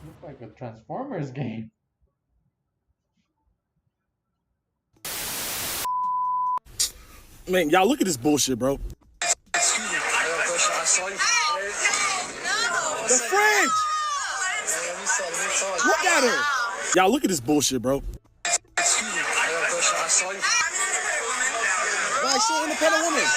Looks like a Transformers game. Man, y'all look at this bullshit, bro. The fridge! Look at her! Y'all look at this bullshit, bro. Like, she's an independent woman. I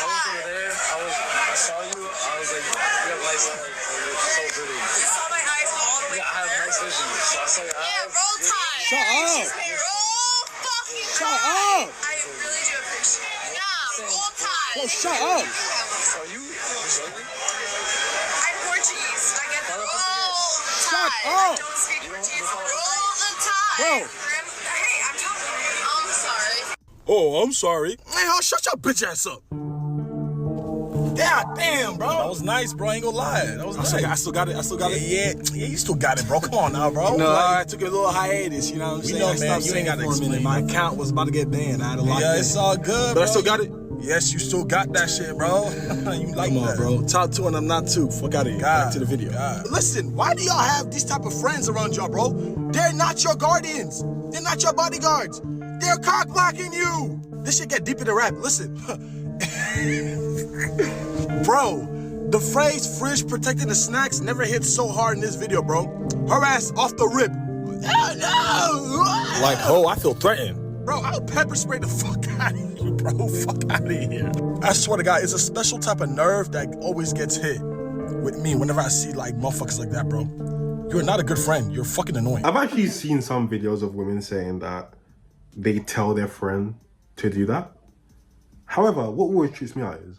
saw you. I was like, you have lights on. You're so pretty. You saw my eyes all the way. Yeah, I have nice vision. So I saw your eyes. Yeah, roll tide. Shut up. Roll fucking Shut tide. up. I really do appreciate it. Yeah, roll tide. Bro, shut up. So you ugly? I'm Portuguese. I get the roll Shut tide. up. I don't speak Portuguese. Roll the tide. Bro. Hey, I'm talking. I'm sorry. Oh, I'm sorry. Man, shut your bitch ass up. God damn, bro. That was nice, bro. I ain't gonna lie. That was nice. I still got it. Yeah, you still got it, bro. Come on now, bro. No, I took a little hiatus, you know what I'm saying? know, man. You ain't got to explain. My account was about to get banned. I had a lot. Yeah, it's all good, But bro. I still got it. Yes, you still got that shit, bro. You like Come on, bro. Top 2 and I'm not 2. Fuck out of here. Back to the video. Listen, why do y'all have these type of friends around y'all, bro? They're not your guardians. They're not your bodyguards. They're cock blocking you. This shit get deep in the rap. Listen. Bro, the phrase fridge protecting the snacks never hit so hard in this video, bro. Her ass off the rip. Oh, no! Like, I feel threatened. Bro, I'll pepper spray the fuck out of you, bro. Fuck out of here. I swear to God, it's a special type of nerve that always gets hit with me whenever I see, like, motherfuckers like that, bro. You're not a good friend. You're fucking annoying. I've actually seen some videos of women saying that they tell their friend to do that. However, what always trips me out is,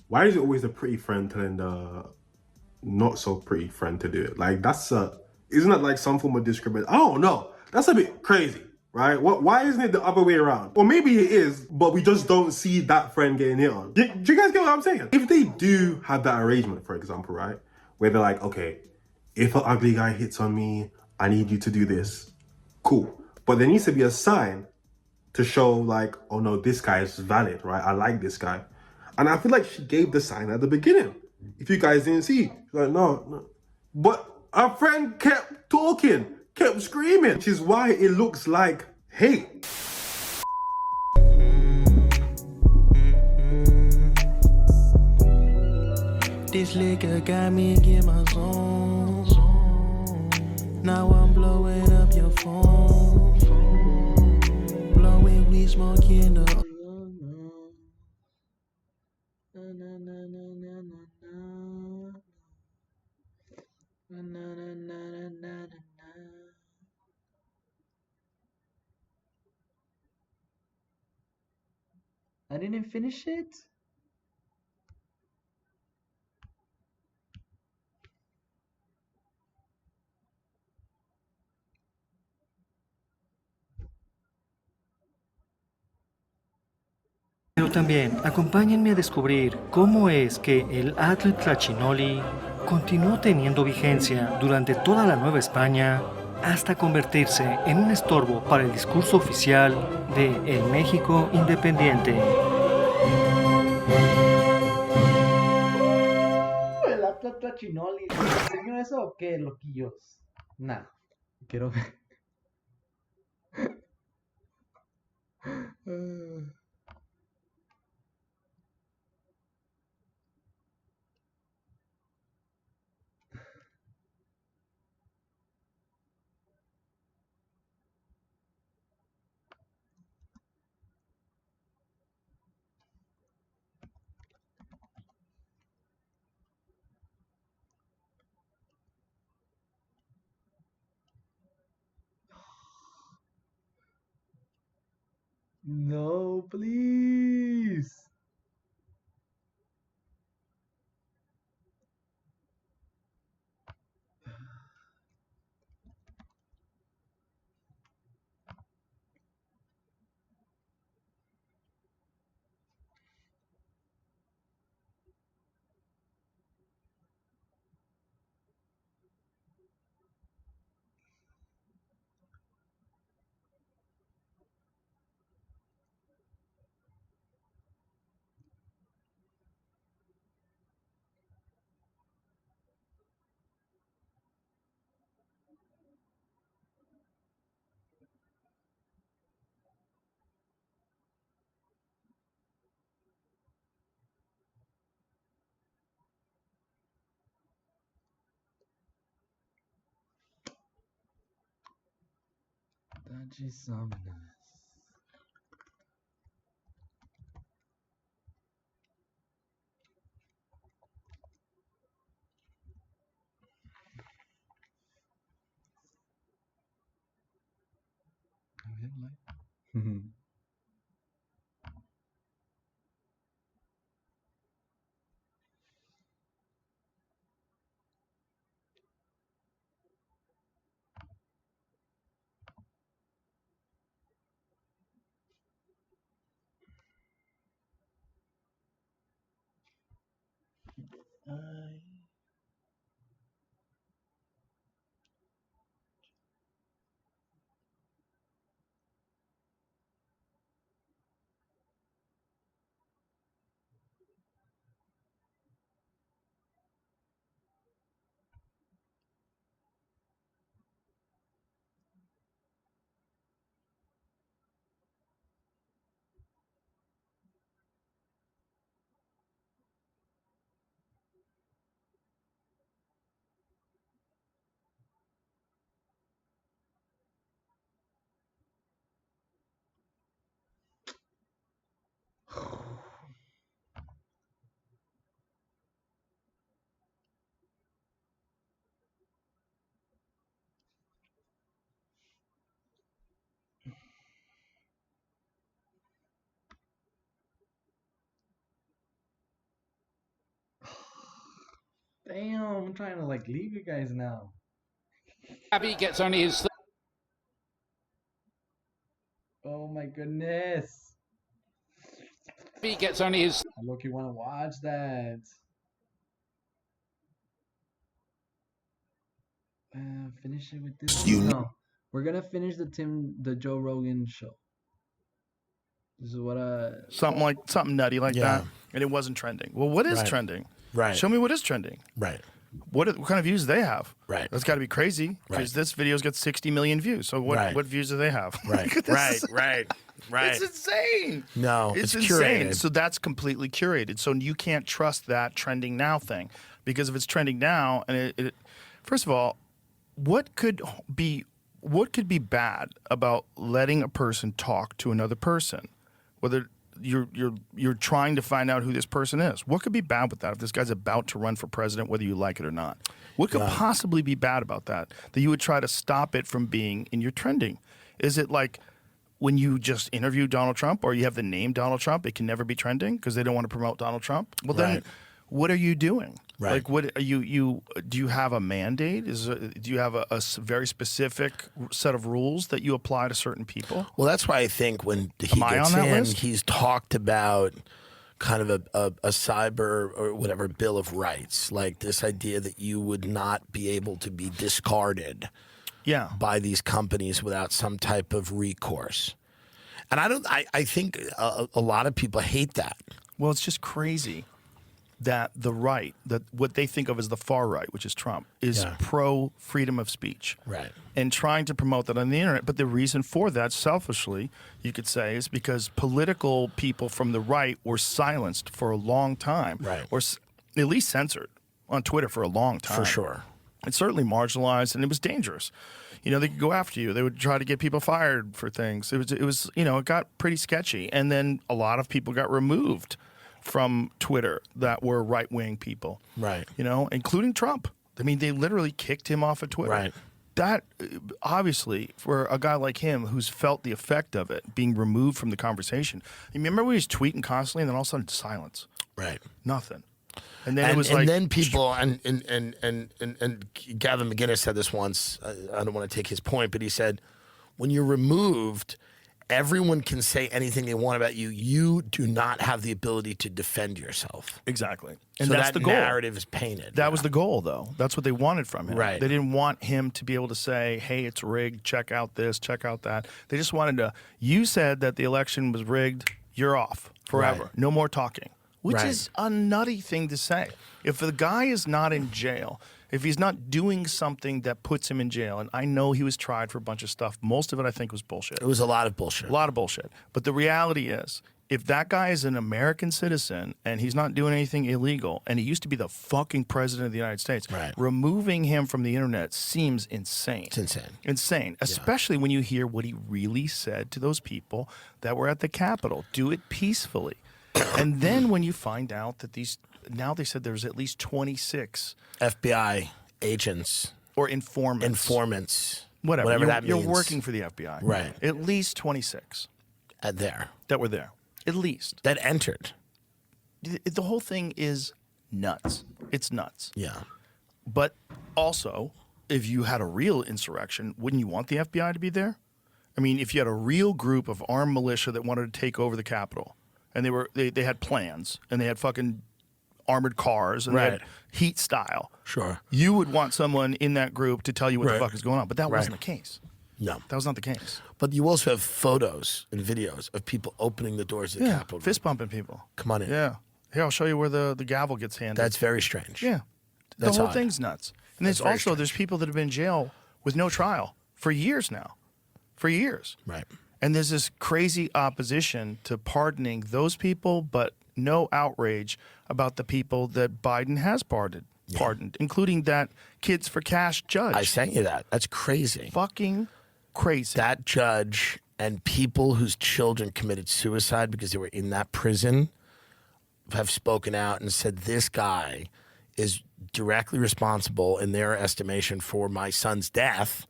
why is it always the pretty friend telling the not so pretty friend to do it? Like, isn't that like some form of discrimination? I don't know. That's a bit crazy, right? Why isn't it the other way around? Or maybe it is, but we just don't see that friend getting hit on. Do you guys get what I'm saying? If they do have that arrangement, for example, right? Where they're like, okay, if an ugly guy hits on me, I need you to do this. Cool. But there needs to be a sign to show like, oh no, this guy is valid, right? I like this guy. And I feel like she gave the sign at the beginning. If you guys didn't see, she's like, no. But our friend kept talking, kept screaming, which is why it looks like hate. This liquor got me in my zone. Now I'm blowing up your phone. Blowing weed, smoking the. I didn't finish it. Pero también acompáñenme a descubrir cómo es que el Atl Tlachinoli continuó teniendo vigencia durante toda la Nueva España hasta convertirse en un estorbo para el discurso oficial de el México independiente. El Atlas Tlachinoli. ¿Les enseño eso o qué, loquillos? Nah, quiero ver. No, please. Damn, I'm trying to like leave you guys now. Abby gets only his. Oh my goodness. He gets only his. I look, you want to watch that. Finish it with this. No, we're gonna finish the Joe Rogan show. This is what something nutty like that, and it wasn't trending. Well, what is trending? Right. Show me what is trending. Right. What kind of views do they have? Right. That's got to be crazy because this video's got 60 million views. So what views do they have? Right. Right. It's insane. No, it's insane. Curated. So that's completely curated. So you can't trust that trending now thing because if it's trending now, and it first of all, what could be bad about letting a person talk to another person, whether you're trying to find out who this person is? What could be bad with that if this guy's about to run for president, whether you like it or not? What could possibly be bad about that you would try to stop it from being in your trending? Is it like when you just interview Donald Trump or you have the name Donald Trump, it can never be trending because they don't want to promote Donald Trump. Well, then what are you doing? Right. Like, what are you do you have a mandate? Do you have a very specific set of rules that you apply to certain people? Well, that's why I think when he Am I gets on that in, list? he's talked about kind of a cyber or whatever Bill of Rights, like this idea that you would not be able to be discarded by these companies without some type of recourse. And I think a lot of people hate that. Well, it's just crazy that the right, that what they think of as the far right, which is Trump, is pro freedom of speech. Right. And trying to promote that on the internet. But the reason for that, selfishly, you could say, is because political people from the right were silenced for a long time. Right. Or at least censored on Twitter for a long time. For sure. It's certainly marginalized, and it was dangerous. You know, they could go after you. They would try to get people fired for things. It was, you know, it got pretty sketchy. And then a lot of people got removed from Twitter that were right-wing people. Right. You know, including Trump. I mean, they literally kicked him off of Twitter. Right. That, obviously, for a guy like him who's felt the effect of it, being removed from the conversation. You remember when he was tweeting constantly, and then all of a sudden, silence. Right. Nothing. And then it was and like, then people and Gavin McGinnis said this once. I don't want to take his point, but he said, when you're removed, everyone can say anything they want about you. You do not have the ability to defend yourself. Exactly. And so that's that the goal. narrative is painted. That was the goal, though. That's what they wanted from him. Right. They didn't want him to be able to say, hey, it's rigged, check out this, check out that. They just wanted to, you said that the election was rigged, you're off forever. Right. No more talking. Which Right. is a nutty thing to say. If the guy is not in jail, if he's not doing something that puts him in jail, and I know he was tried for a bunch of stuff, most of it I think was bullshit. It was a lot of bullshit. A lot of bullshit. But the reality is, if that guy is an American citizen and he's not doing anything illegal, and he used to be the fucking president of the United States, removing him from the internet seems insane. It's insane. Insane. Especially when you hear what he really said to those people that were at the Capitol. Do it peacefully. And then when you find out that now they said there's at least 26 FBI agents or informants. Whatever that you're means. working for the FBI. Right. At least 26 that were there. At least. That entered. The whole thing is nuts. It's nuts. Yeah. But also, if you had a real insurrection, wouldn't you want the FBI to be there? I mean, if you had a real group of armed militia that wanted to take over the Capitol, and they had plans, and they had fucking armored cars, and they had heat style. Sure. You would want someone in that group to tell you what the Right. fuck is going on. But that Right. wasn't the case. No. That was not the case. But you also have photos and videos of people opening the doors of the Capitol. Fist bumping people. Come on in. Yeah. Here, I'll show you where the gavel gets handed. That's very strange. Yeah. That's the whole odd. thing's nuts. And That's there's very there's people that have been in jail with no trial for years now. For years. Right. And there's this crazy opposition to pardoning those people, but no outrage about the people that Biden has pardoned, including that Kids for Cash judge. I sent you that. That's crazy. Fucking crazy. That judge and people whose children committed suicide because they were in that prison have spoken out and said this guy is directly responsible in their estimation for my son's death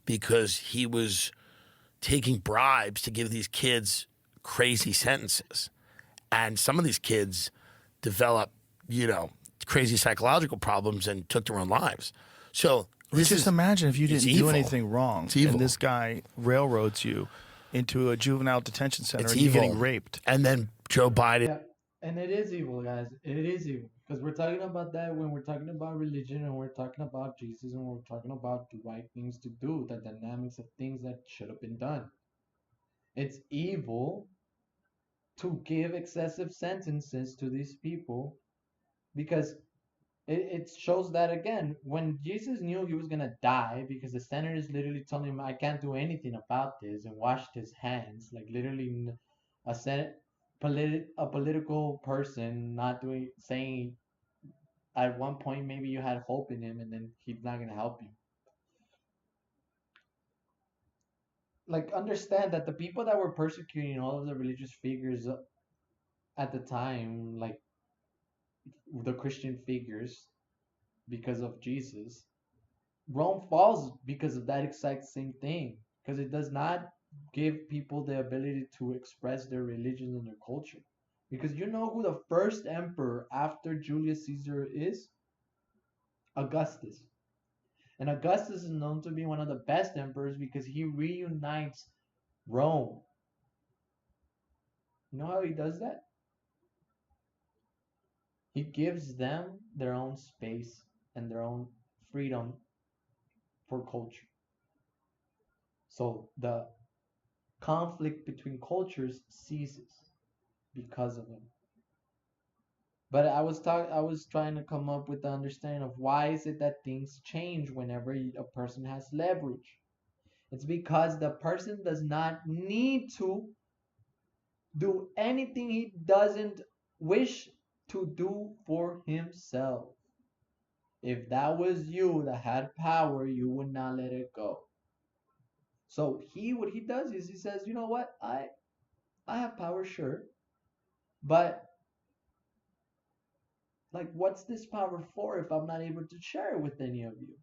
because he was taking bribes to give these kids crazy sentences. And some of these kids developed, crazy psychological problems and took their own lives. So just imagine if you didn't do evil. anything wrong It's evil. and this guy railroads you into a juvenile detention center It's and you're evil. getting raped. And then Joe Biden. Yeah, and it is evil, guys. It is evil. Because we're talking about that when we're talking about religion and we're talking about Jesus and we're talking about the right things to do, the dynamics of things that should have been done. It's evil to give excessive sentences to these people because it shows that again, when Jesus knew he was going to die because the senators literally told him, I can't do anything about this, and washed his hands, like literally a political person not saying at one point maybe you had hope in him and then he's not going to help you. Like, understand that the people that were persecuting all of the religious figures at the time, like the Christian figures, because of Jesus, Rome falls because of that exact same thing. Because it does not give people the ability to express their religion and their culture. Because you know who the first emperor after Julius Caesar is? Augustus. And Augustus is known to be one of the best emperors because he reunites Rome. You know how he does that? He gives them their own space and their own freedom for culture. So the conflict between cultures ceases because of him. But I was trying to come up with the understanding of why is it that things change whenever a person has leverage. It's because the person does not need to do anything he doesn't wish to do for himself. If that was you that had power, you would not let it go. So what he does is he says, you know what, I have power, sure, but like, what's this power for if I'm not able to share it with any of you?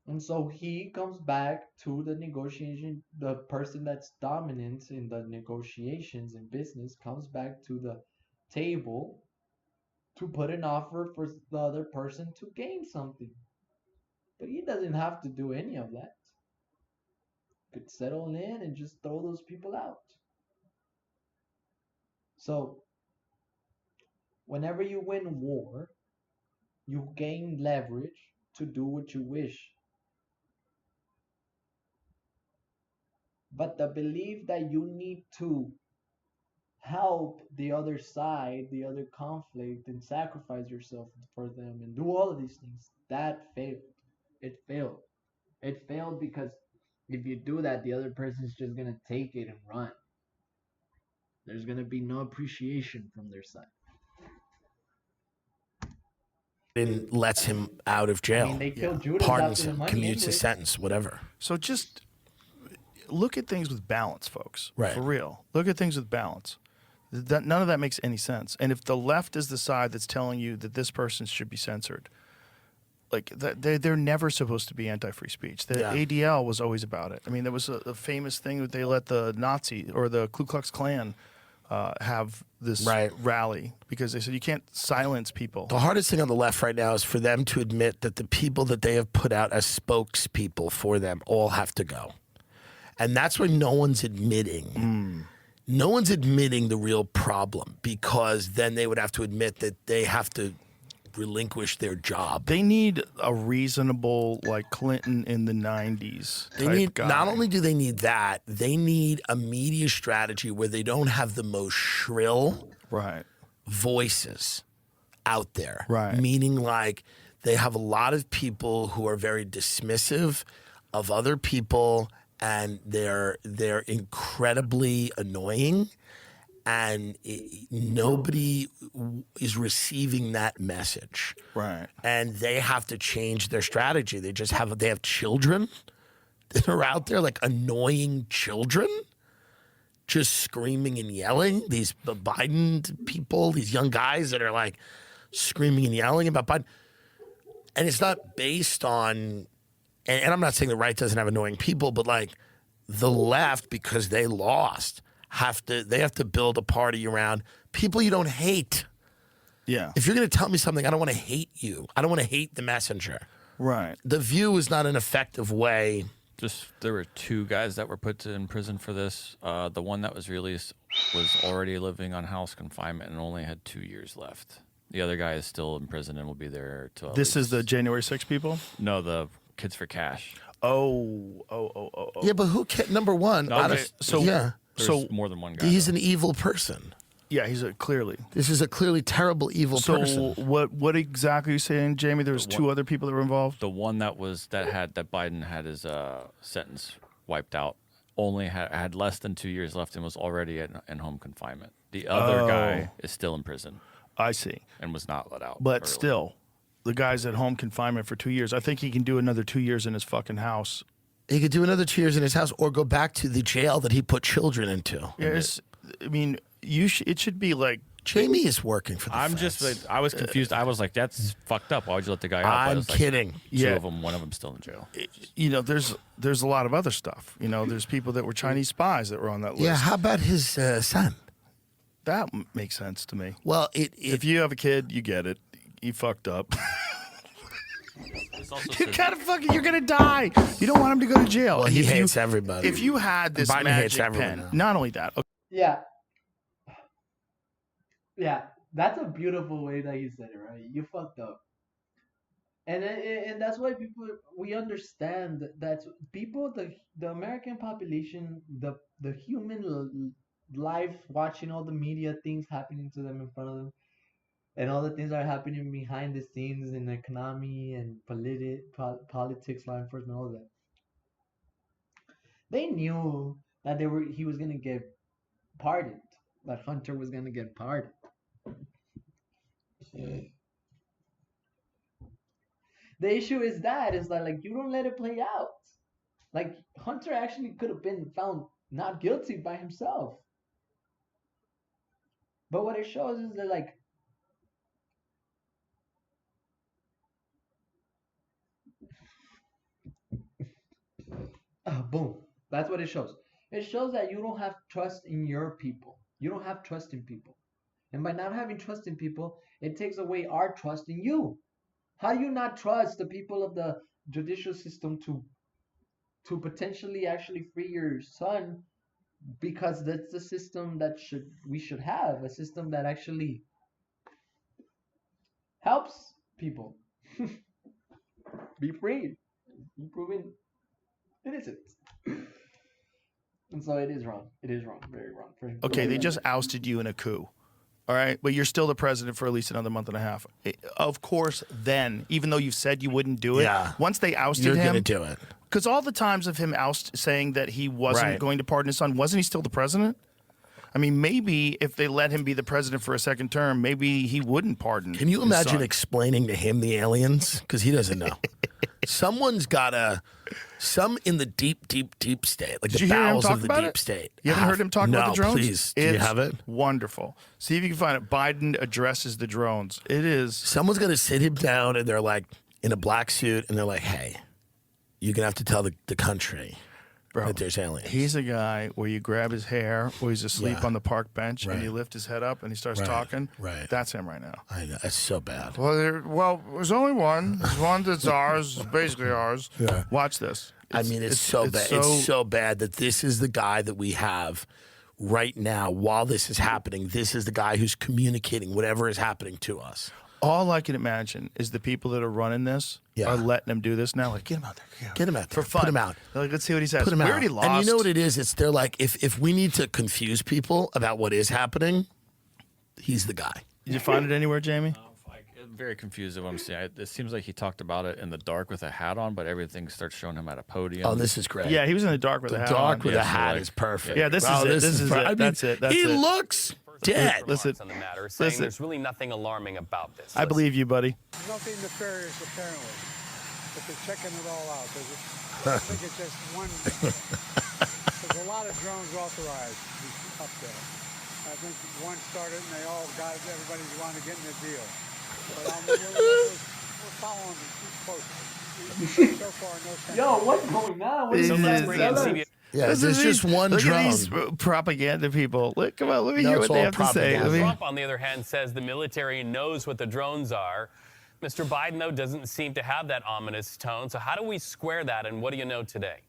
And so he comes back to the negotiation. The person that's dominant in the negotiations in business comes back to the table to put an offer for the other person to gain something. But he doesn't have to do any of that. Could settle in and just throw those people out. So whenever you win war, you gain leverage to do what you wish. But the belief that you need to help the other side, the other conflict, and sacrifice yourself for them and do all of these things, that failed. It failed. It failed because if you do that, the other person's just going to take it and run. There's going to be no appreciation from their side. And lets him out of jail. I mean, they killed Judas Pardons after the him, money commutes anyway. his sentence, whatever. So just look at things with balance, folks. Right. For real. Look at things with balance. None of that makes any sense. And if the left is the side that's telling you that this person should be censored, like they're never supposed to be anti-free speech. The ADL was always about it. I mean, there was a famous thing that they let the Nazi or the Ku Klux Klan have this rally because they said you can't silence people. The hardest thing on the left right now is for them to admit that the people that they have put out as spokespeople for them all have to go. And that's why no one's admitting. No one's admitting the real problem because then they would have to admit that they have to relinquish their job. They need a reasonable, like Clinton in the 90s. They need guy. Not only do they need that, they need a media strategy where they don't have the most shrill voices out there. Meaning like they have a lot of people who are very dismissive of other people and they're incredibly annoying. And nobody is receiving that message, and they have to change their strategy. They have children that are out there, like annoying children, just screaming and yelling. These Biden people, these young guys that are like screaming and yelling about Biden, and it's not based on. And I'm not saying the right doesn't have annoying people, but like the left, because they lost. They have to build a party around people you don't hate. Yeah. If you're going to tell me something, I don't want to hate you. I don't want to hate the messenger. Right. The View is not an effective way. There were two guys that were put in prison for this. The one that was released was already living on house confinement and only had 2 years left. The other guy is still in prison and will be there till. This is the January 6th people? No, the Kids for Cash. Oh. Yeah, but who can? Number one. No, yeah. There's more than one guy. He's an evil person. Yeah, clearly. This is a clearly terrible, evil person. So what exactly are you saying, Jamie? There was two other people that were involved? The one that Biden had his sentence wiped out only had less than 2 years left and was already in home confinement. The other guy is still in prison. I see. And was not let out. But early. Still, the guy's at home confinement for 2 years. I think he can do another 2 years in his fucking house. He could do another 2 years in his house or go back to the jail that he put children into. Yes, I mean, it should be like Jamie is working for the I'm feds. just like, I was confused. I was like, that's fucked up. Why would you let the guy out? But I'm it's like, kidding. Two of them, one of them still in jail. You know, there's a lot of other stuff. You know, there's people that were Chinese spies that were on that list. Yeah, how about his son? That makes sense to me. Well, if you have a kid, you get it. He fucked up. You gotta fucking, you're gonna die. You don't want him to go to jail. Well, And he if hates you, everybody. If you had this Biden hates magic everyone pen, now. not only that. Yeah. Yeah, that's a beautiful way that you said it, right? You fucked up. And that's why we understand that people, the American population, the human life, watching all the media things happening to them in front of them, and all the things that are happening behind the scenes in the economy and politics, law enforcement, all that. They knew that he was gonna get pardoned, that Hunter was gonna get pardoned. The issue is that like you don't let it play out. Like Hunter actually could have been found not guilty by himself. But what it shows is that like boom. That's what it shows. It shows that you don't have trust in your people. You don't have trust in people. And by not having trust in people, it takes away our trust in you. How do you not trust the people of the judicial system to potentially actually free your son, because that's the system that we should have, a system that actually helps people be free, be proven innocent. And so it is wrong. It is wrong, very wrong. Okay, they just ousted you in a coup. All right, but you're still the president for at least another month and a half. Of course, then, even though you've said you wouldn't do it, Yeah. once they ousted You're him, gonna do it. Because all the times of him saying that he wasn't Right. going to pardon his son, wasn't he still the president? I mean, maybe if they let him be the president for a second term, maybe he wouldn't pardon. Can you his imagine son. explaining to him the aliens? Because he doesn't know. Someone's got some in the deep, deep, deep state, like Did the you hear him bowels talk of the about deep it? state. You haven't heard him talk about the drones? Please. Do you have it? Wonderful. See if you can find it. Biden addresses the drones. It is. Someone's going to sit him down and they're like in a black suit and they're like, hey, you're going to have to tell the country that there's aliens. He's a guy where you grab his hair or he's asleep Yeah. on the park bench Right. and you lift his head up and he starts Right. talking. Right. That's him right now. I know. That's so bad. Well, there's only one. There's one that's ours. It's basically ours. Yeah. Watch this. I mean, it's so bad. It's so bad that this is the guy that we have right now while this is happening. This is the guy who's communicating whatever is happening to us. All I can imagine is the people that are running this are letting him do this now. Like, get him out there. Get him out there. For fun. Put him out. They're like, let's see what he says. Put him we out. already lost. And you know what it is? They're like, if we need to confuse people about what is happening, he's the guy. Did you find it anywhere, Jamie? I'm very confused at what I'm seeing. It seems like he talked about it in the dark with a hat on, but everything starts showing him at a podium. Oh, this is great. Yeah, he was in the dark with a hat dark on. with Yeah, a so hat like- is perfect. Yeah, this Wow, is it. This is I it. mean, That's it. That's he it. looks dead. Listen. On the matter, saying Listen. there's really nothing alarming about this. I believe you, buddy. Nothing nefarious, apparently. But they're checking it all out. I think it's just one. There's a lot of drones authorized up there. I think one started and they all got it. Everybody's wanting to get in the deal. But we're following it closely. So far, no sense. Yo, what's going on? What is this? Yeah, This there's is just one look drone. at these propaganda people. Look, come on, let me No, hear it's what they all have to say. propaganda. Trump, on the other hand, says the military knows what the drones are. Mr. Biden, though, doesn't seem to have that ominous tone. So how do we square that, and what do you know today?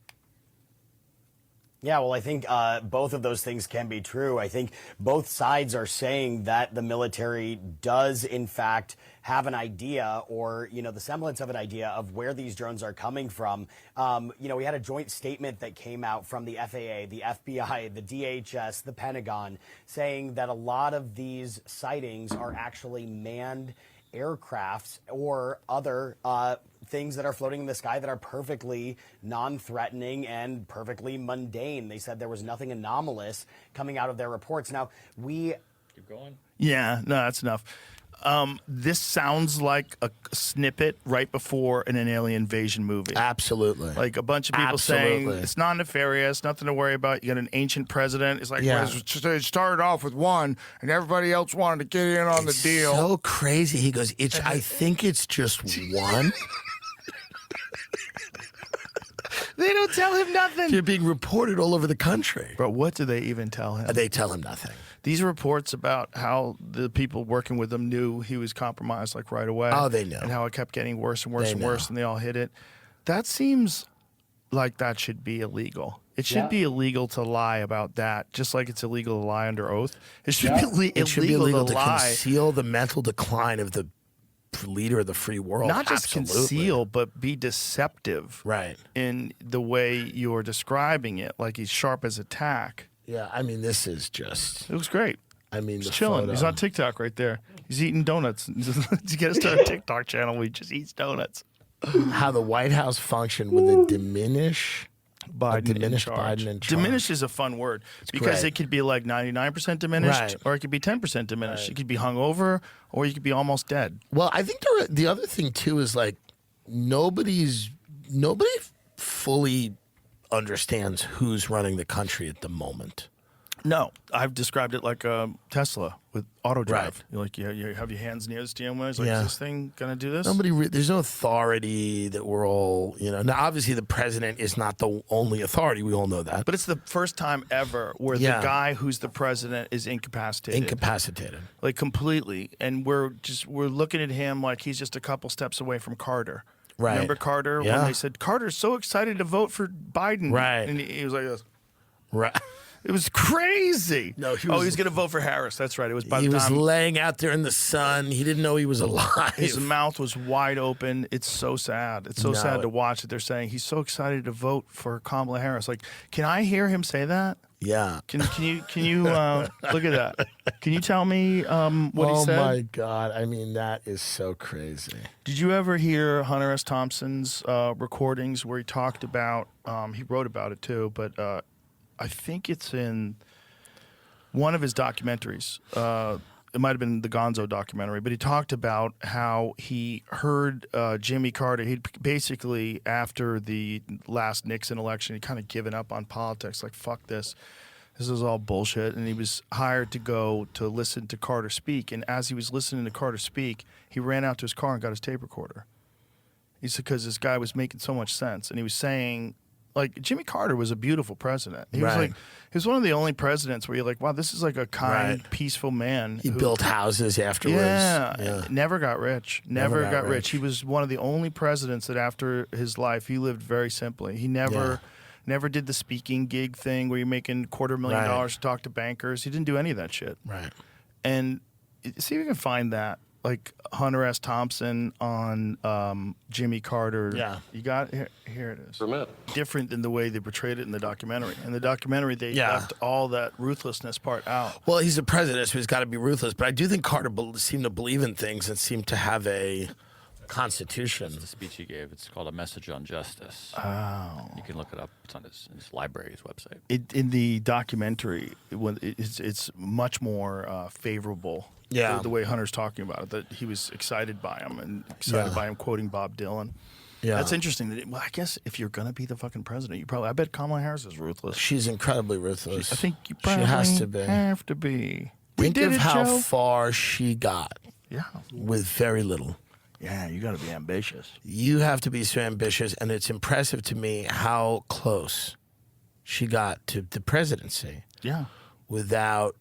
Yeah, well, I think both of those things can be true. I think both sides are saying that the military does, in fact, have an idea or, the semblance of an idea of where these drones are coming from. We had a joint statement that came out from the FAA, the FBI, the DHS, the Pentagon, saying that a lot of these sightings are actually manned aircrafts or other things that are floating in the sky that are perfectly non-threatening and perfectly mundane. They said there was nothing anomalous coming out of their reports. Now, Keep going. Yeah, no, that's enough. This sounds like a snippet right before an alien invasion movie. Absolutely. Like a bunch of people saying it's not nefarious, nothing to worry about. You got an ancient president. It's like, well, it started off with one, and everybody else wanted to get in on the deal. So crazy. He goes, I think it's just one. They don't tell him nothing. They're being reported all over the country. But what do they even tell him? They tell him nothing. These reports about how the people working with him knew he was compromised like right away. Oh, they know. And how it kept getting worse and worse and worse, and they all hit it. That seems like that should be illegal. It should be illegal to lie about that, just like it's illegal to lie under oath. It should be illegal to lie. Conceal the mental decline of the leader of the free world. Not just conceal, but be deceptive. Right. In the way you're describing it, like he's sharp as a tack. Yeah, I mean, this is just... It looks great. I mean, he's the chilling. photo. He's on TikTok right there. He's eating donuts. To get us to our TikTok channel, we just eats donuts. How the White House functioned with a diminish... Biden in charge. Diminish is a fun word because it could be like 99% diminished, or it could be 10% diminished. It could be hungover, or you could be almost dead. Well, I think the other thing too is like nobody fully understands who's running the country at the moment. No, I've described it like a Tesla with auto drive. You're like, you have your hands near the steering wheel. It's like, is this thing gonna do this? There's no authority that we're all, Now, obviously, the president is not the only authority. We all know that. But it's the first time ever where the guy who's the president is incapacitated. Like completely, and we're looking at him like he's just a couple steps away from Carter. Right. Remember Carter when they said Carter's so excited to vote for Biden? Right. And he was like this. Right. It was crazy. No, he was going to vote for Harris. That's right. It was by the time he was laying out there in the sun. He didn't know he was alive. His mouth was wide open. It's so sad. It's so sad to watch that they're saying he's so excited to vote for Kamala Harris. Like, can I hear him say that? Yeah. Can you look at that? Can you tell me what he said? Oh my God! I mean, that is so crazy. Did you ever hear Hunter S. Thompson's recordings where he talked about? He wrote about it too, but. I think it's in one of his documentaries. It might have been the Gonzo documentary, but he talked about how he heard Jimmy Carter. He'd basically, after the last Nixon election, he'd kind of given up on politics, like, fuck this. This is all bullshit. And he was hired to go to listen to Carter speak. And as he was listening to Carter speak, he ran out to his car and got his tape recorder. He said, because this guy was making so much sense. And he was saying... Like, Jimmy Carter was a beautiful president. He was one of the only presidents where you're like, wow, this is like a kind, peaceful man. He built houses afterwards. Yeah. Never got rich. Never got rich. He was one of the only presidents that after his life, he lived very simply. He never did the speaking gig thing where you're making $250,000 to talk to bankers. He didn't do any of that shit. Right. And see if you can find that. Like Hunter S. Thompson on Jimmy Carter. Yeah. You got here it is. Different than the way they portrayed it in the documentary. In the documentary, they left all that ruthlessness part out. Well, he's a president, so he's got to be ruthless. But I do think Carter seemed to believe in things and seemed to have a constitution. That's the speech he gave. It's called A Message on Justice. Oh. You can look it up. It's on his library, his website. In the documentary, it's much more favorable. Yeah. The way Hunter's talking about it, that he was excited by him and excited by him quoting Bob Dylan. Yeah. That's interesting. Well, I guess if you're going to be the fucking president, I bet Kamala Harris is ruthless. She's incredibly ruthless. I think you probably has to be. have to be. Think of how far she got. Yeah. With very little. Yeah, you got to be ambitious. You have to be so ambitious, and it's impressive to me how close she got to the presidency. Yeah. Without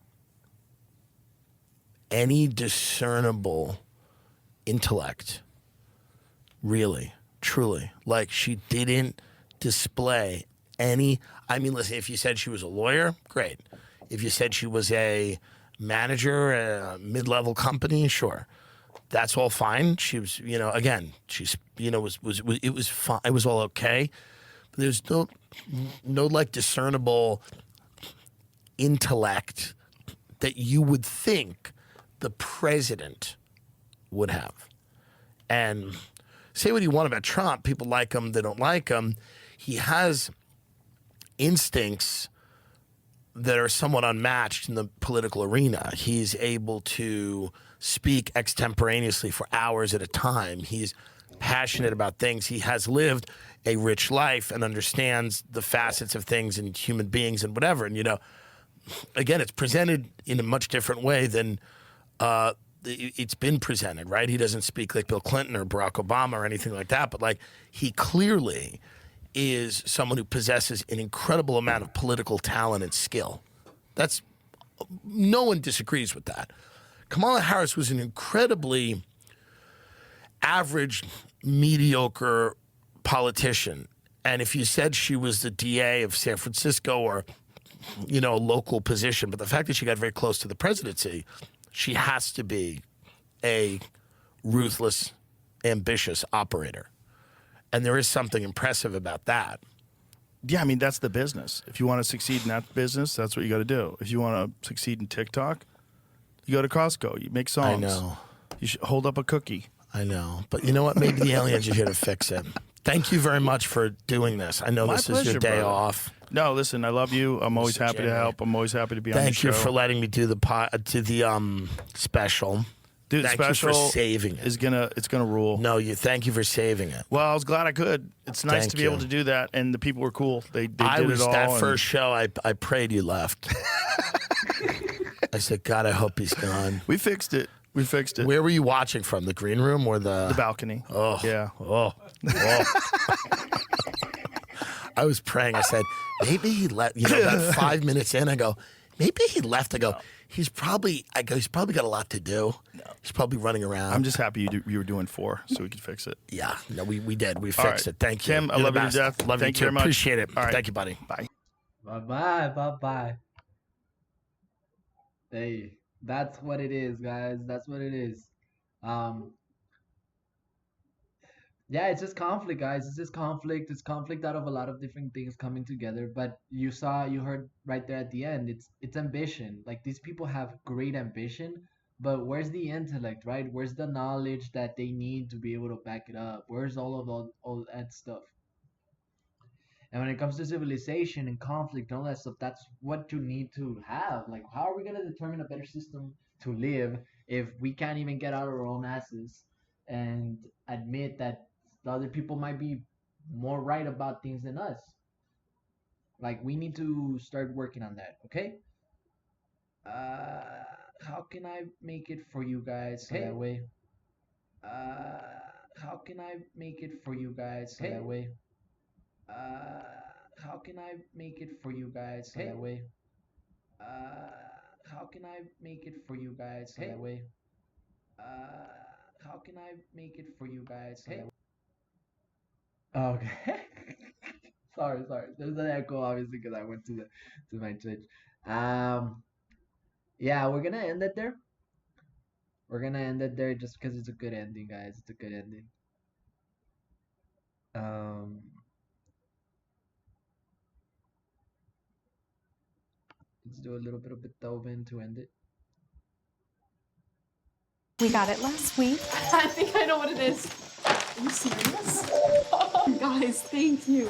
any discernible intellect. Really, truly. Like, she didn't display any... I mean, listen, if you said she was a lawyer, great. If you said she was a manager at a mid-level company, sure. That's all fine. She was, again, she's, it was fine. It was all okay. But there's no like discernible intellect that you would think the president would have. And say what you want about Trump. People like him. They don't like him. He has instincts that are somewhat unmatched in the political arena. He's able to speak extemporaneously for hours at a time. He's passionate about things. He has lived a rich life and understands the facets of things and human beings and whatever. And, you know, again, it's presented in a much different way than it's been presented, right? He doesn't speak like Bill Clinton or Barack Obama or anything like that, but like he clearly is someone who possesses an incredible amount of political talent and skill. That's, no one disagrees with that. Kamala Harris was an incredibly average, mediocre politician. And if you said she was the DA of San Francisco or, you know, a local position, but the fact that she got very close to the presidency, she has to be a ruthless, ambitious operator. And there is something impressive about that. Yeah, I mean, that's the business. If you want to succeed in that business, that's what you got to do. If you want to succeed in TikTok, you go to Costco. You make songs. I know. You should hold up a cookie. I know. But you know what? Maybe the aliens are here to fix it. Thank you very much for doing this. I know this is your day off. No, listen, I love you. I'm always happy to help. I'm always happy to be on the show. Thank you for letting me do the special. Dude, thank special you for saving it. It's gonna rule. No, thank you for saving it. Well, I was glad I could. It's nice Thank to be you. able to do that, and the people were cool. They did was it all. that first show. I prayed you left. I said, God, I hope he's gone. We fixed it. Where were you watching from? The green room or the balcony? Oh, yeah. Oh. I was praying. I said, maybe he left. You know, about 5 minutes in, I go, maybe he left. I go, he's probably got a lot to do. No. He's probably running around. I'm just happy you were doing 4 so we could fix it. Yeah. No, we did. We All fixed right. it. Thank you. Tim, I You're love the you to best. death. Love Thank you you too. very much. Appreciate it. All right. Thank you, buddy. Bye. Bye-bye. Hey, that's what it is, guys. That's what it is. Yeah, it's just conflict, guys. It's just conflict. It's conflict out of a lot of different things coming together. But you heard right there at the end, it's ambition. Like, these people have great ambition, but where's the intellect, right? Where's the knowledge that they need to be able to back it up? Where's all that stuff? And when it comes to civilization and conflict and all that stuff, that's what you need to have. Like, how are we going to determine a better system to live if we can't even get out of our own asses and admit that the other people might be more right about things than us? Like, we need to start working on that, okay? How can I make it for you guys so that way? How can I make it for you guys so that way? How can I make it for you guys so that way? How can I make it for you guys so that way? How can I make it for you guys so that way? Okay. sorry. There's an echo, obviously, because I went to my Twitch. Yeah, we're gonna end it there. We're gonna end it there just because it's a good ending, guys. It's a good ending. Let's do a little bit of Beethoven to end it. We got it last week. I think I know what it is. Are you serious? Oh, guys, thank you.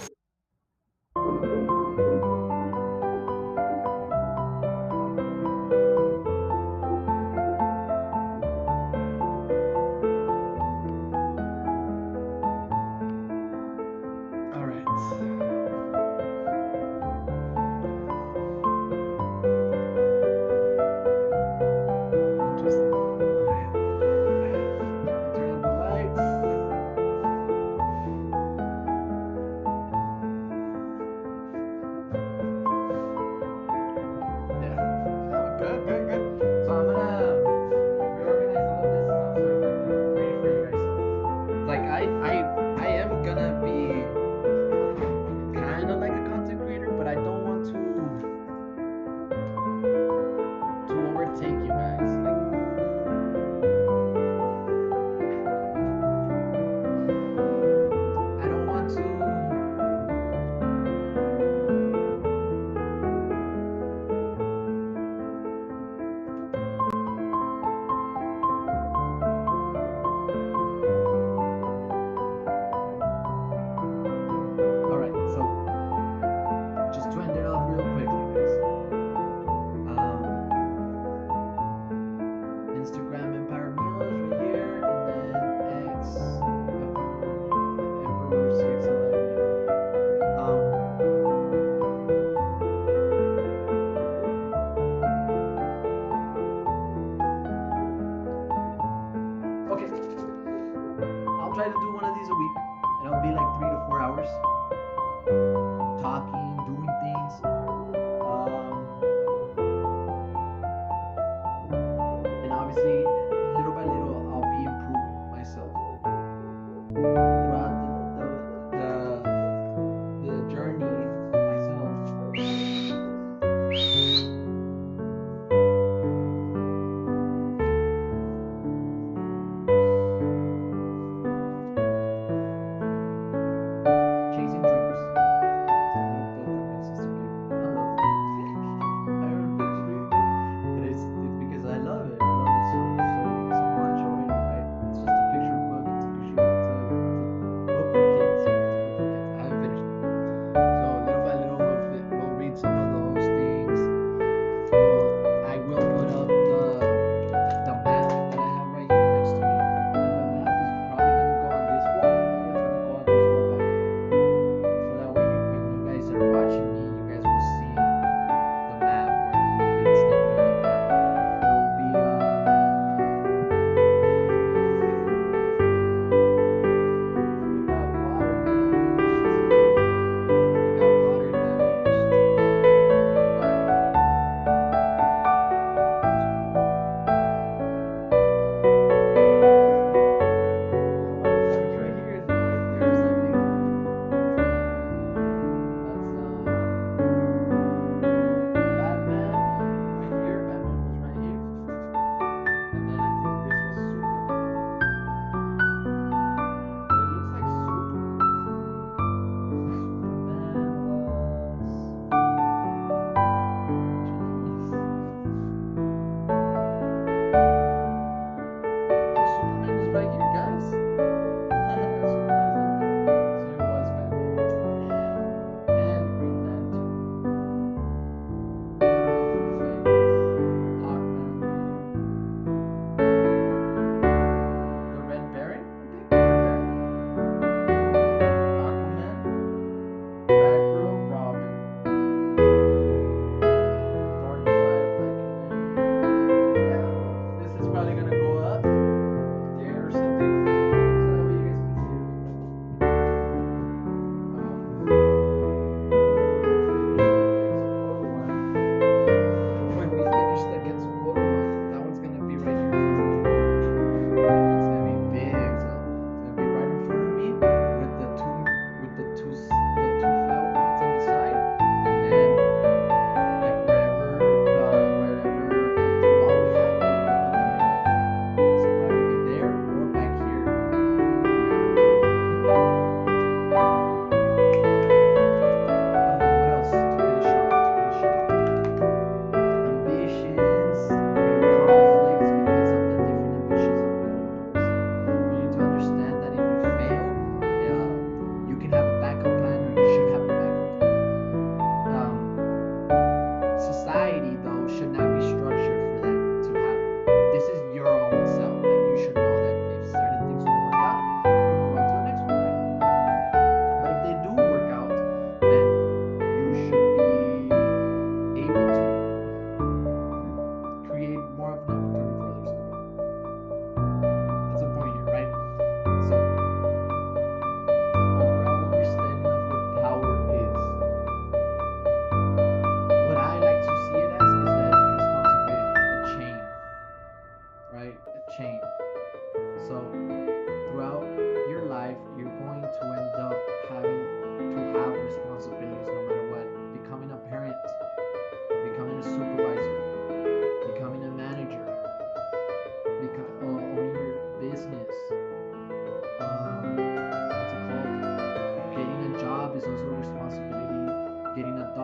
All right. Turn on the lights.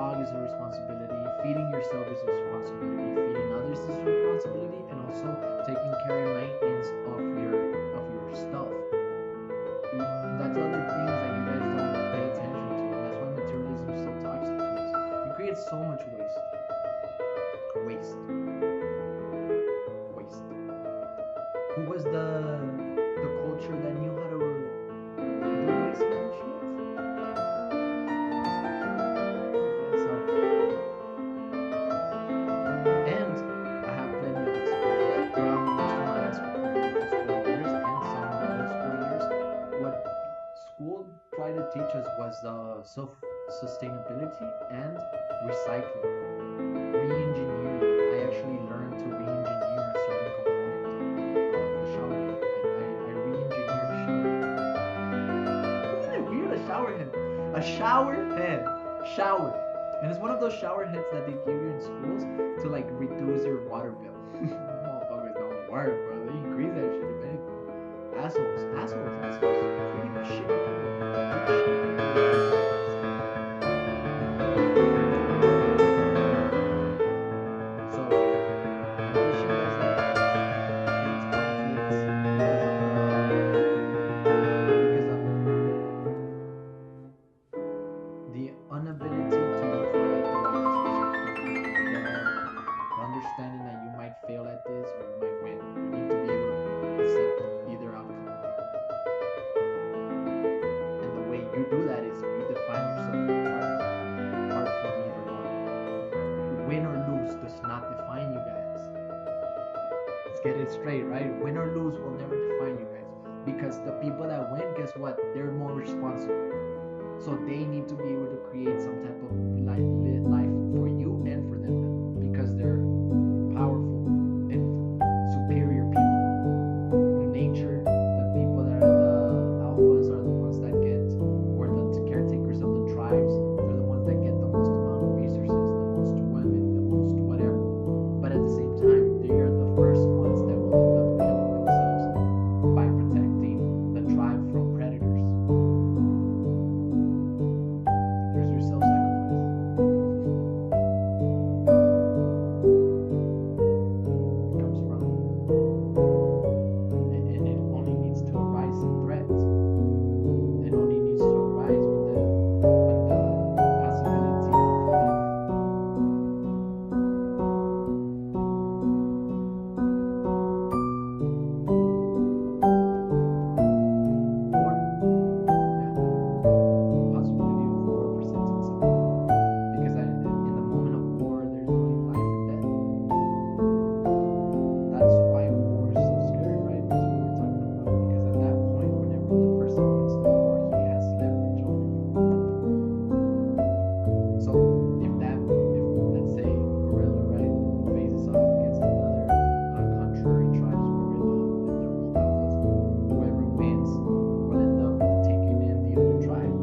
dog is a responsibility, feeding yourself is a responsibility, feeding others is a responsibility, and also taking care and maintenance of your stuff. That's other things that you guys don't pay attention to, and that's why materialism is so toxic to us. It creates so much waste. Waste. Who was the culture that knew how to do waste management? And I have plenty of experience throughout most of my high school years and some middle school years. What school tried to teach us was self-sustainability and recycling, re-engineering. I actually learned to re-engineer a certain component of the shower head. I re-engineered a shower head. Isn't it weird? A shower head. A shower head. Shower. And it's one of those shower heads that they give you in schools to like reduce your water bill. Motherfuckers don't work, bro. They increase that shit if anything. Assholes. Freaking shitty people. So, ambition does that. It's conflicts because of the inability to unify the understanding that you might fail at this or you might win. You need to be able to accept either outcome. And the way you do that is you define yourself apart from either one. Win or lose does not define you guys. Let's get it straight, right? Win or lose will never define you guys. Because the people that win, guess what? They're more responsible. So they need to be able to create some type of life for you and for them because they're powerful and superior people. In nature, the people that are the alphas are the ones that get, or the caretakers of the tribes, they're the ones that get the most amount of resources, the most women, the most whatever. But at the same time, they are the first ones that will end up killing themselves by protecting the tribe from predators. There's your self-sacrifice. It comes from, and it only needs to arise in threat. It only needs to arise when the possibility of war, possibility of war presents itself. Because in the moment of war, there's only life and death. That's why war is so scary, right? That's what we're talking about. Because at that point, whenever the person wins the war, he has leverage over you. So if let's say a gorilla, right, faces off against another contrary tribe's gorilla and they're both alphas, whoever wins will end up taking in the other tribe.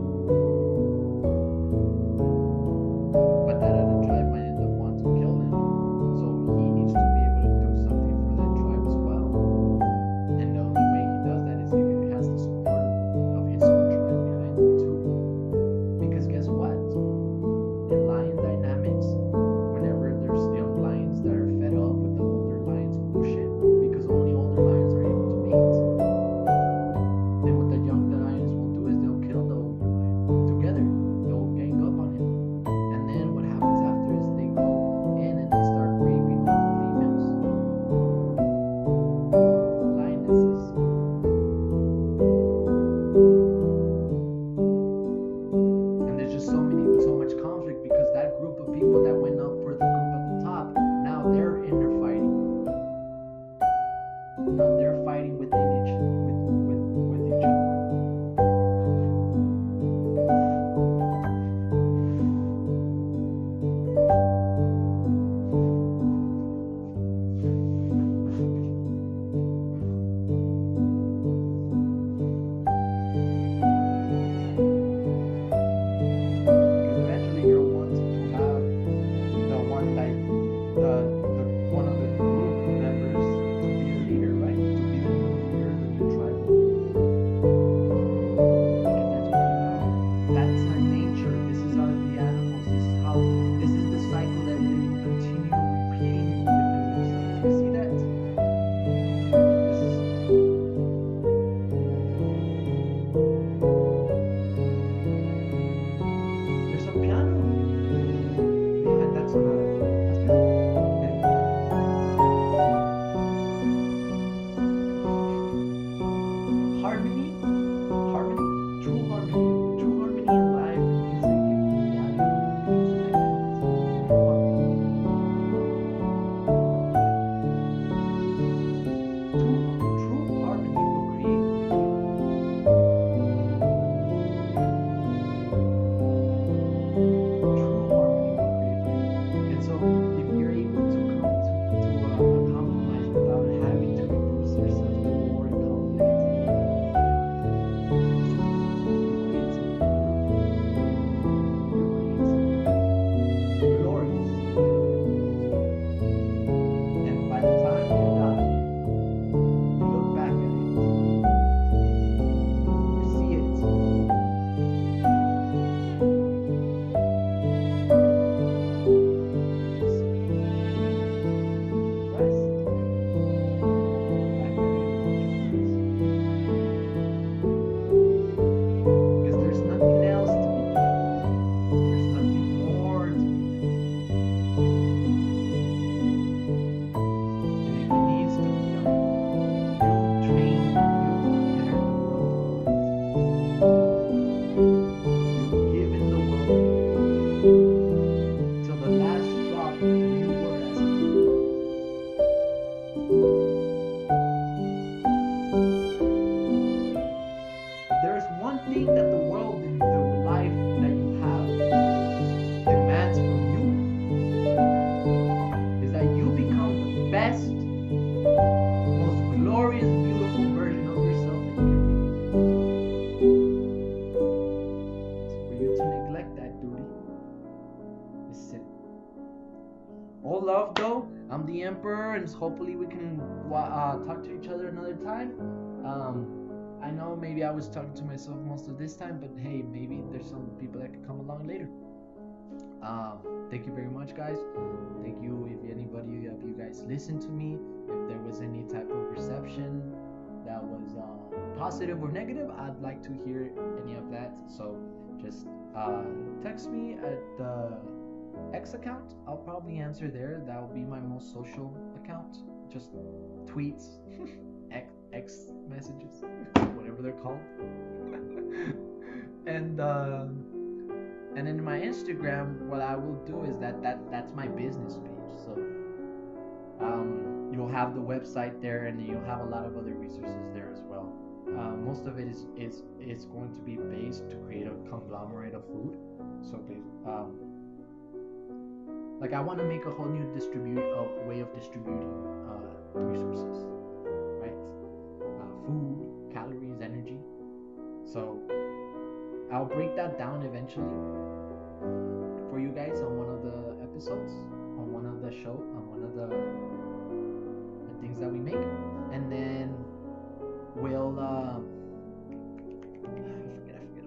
But that other tribe might end up wanting to kill him. So he needs to be able to do something for that tribe as well. And the only way he does that is if he has the support of his own tribe behind him too. Because guess what? In lion dynamics, whenever there's young lions that are fed up with the older lions bullshit, because only older lions are able to mate. And what the young lions will do is they'll kill the older lion together. They'll gang up on him. And then what happens after is they go in and they start raping all the females. The lionesses. And there's just so much conflict because that group of people that went up for the group at the top, now they're in there fighting. Now they're fighting within each with each other. Because eventually you're wanting to have All love though. I'm the Emperor, and hopefully we can talk to each other another time. I know maybe I was talking to myself most of this time, but hey, maybe there's some people that could come along later. Thank you very much, guys. Thank you if anybody of you guys listened to me. If there was any type of reception that was positive or negative, I'd like to hear any of that. So just text me at the X account. I'll probably answer there. That will be my most social account. Just tweets, X messages, whatever they're called. And then my Instagram, what I will do is that's my business page. So you'll have the website there, and you'll have a lot of other resources there as well. Most of it is going to be based to create a conglomerate of food. So like I want to make a whole new way of distributing resources, right? Food, calories, energy. So I'll break that down eventually for you guys on one of the episodes, on one of the things that we make, and then we'll I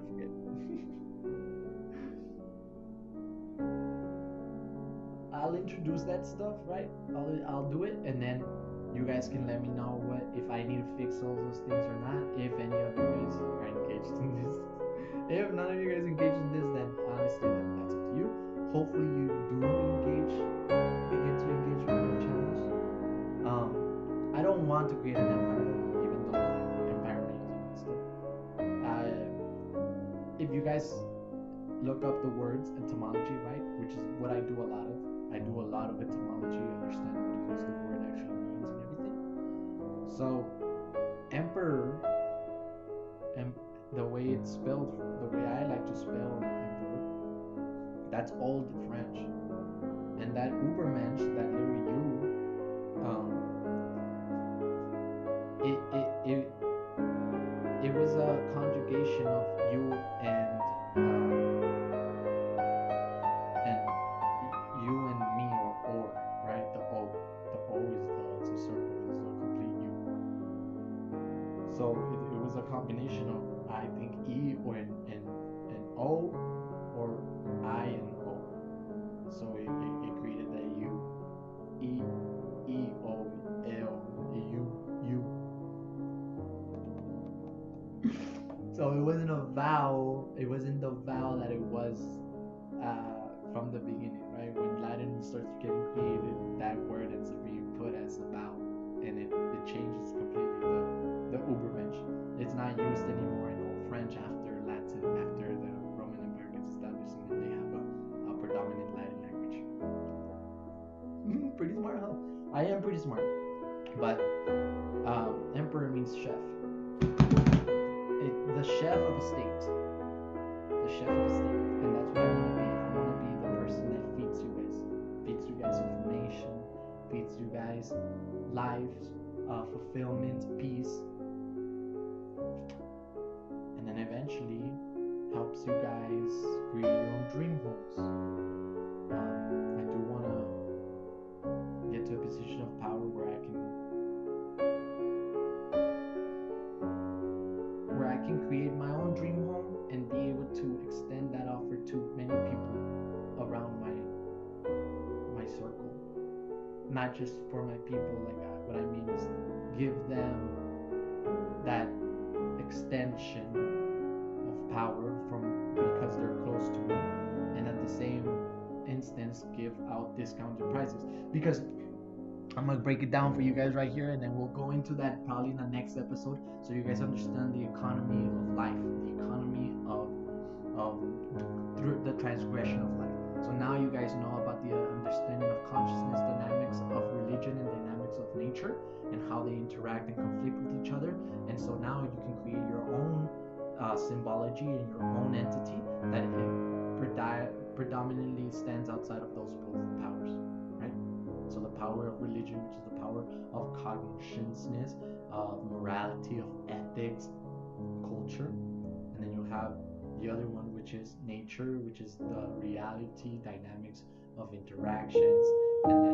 forget. I'll introduce that stuff, right? I'll do it, and then you guys can let me know if I need to fix all those things or not. If any of you guys are engaged in this. If none of you guys engage in this, then honestly, that's up to you. Hopefully you do begin to engage with my channels. I don't want to create an empire, even though empire music and stuff. If you guys look up the words etymology, right, which is what I do a lot of. I do a lot of etymology, understand what it is the word actually means and everything. So, emperor, and the way it's spelled, the way I like to spell emperor, that's old French. And that Ubermensch, that little U, it was a conjugation of you and you and me, or, right? The O is a circle, is a complete U. So it was a combination of, I think, E or an O, or I and O. So it created that U. E O L U. So it wasn't a vowel. It wasn't the vowel that it was from the beginning, right? When Latin starts getting created, that word ends up being put as a vowel, and it changes completely the Ubermensch. It's not used anymore in Old French after Latin, after the Roman Empire gets established, and then they have a predominant Latin language. Pretty smart, huh? I am pretty smart. But emperor means chef. The chef of a state. The chef of a state. And that's what I want to be. I want to be the person that feeds you guys. Feeds you guys information. Feeds you guys life, fulfillment, peace. And then eventually helps you guys create your own dream homes. I do want to get to a position of power where I can create my own dream home and be able to extend that offer to many people around my circle. Not just for my people, like what I mean is give them that extension of power because they're close to me, and at the same instance give out discounted prices. Because I'm gonna break it down for you guys right here, and then we'll go into that probably in the next episode, so you guys understand the economy of life, the economy of the transgression of life. So now you guys know about the understanding of consciousness, dynamics of religion, and dynamics of nature, and how they interact and conflict with each other. And so now you can create your own symbology and your own entity that predominantly stands outside of those both powers, right? So the power of religion, which is the power of consciousness, of morality, of ethics, culture. And then you have the other one, which is nature, which is the reality, dynamics of interactions, and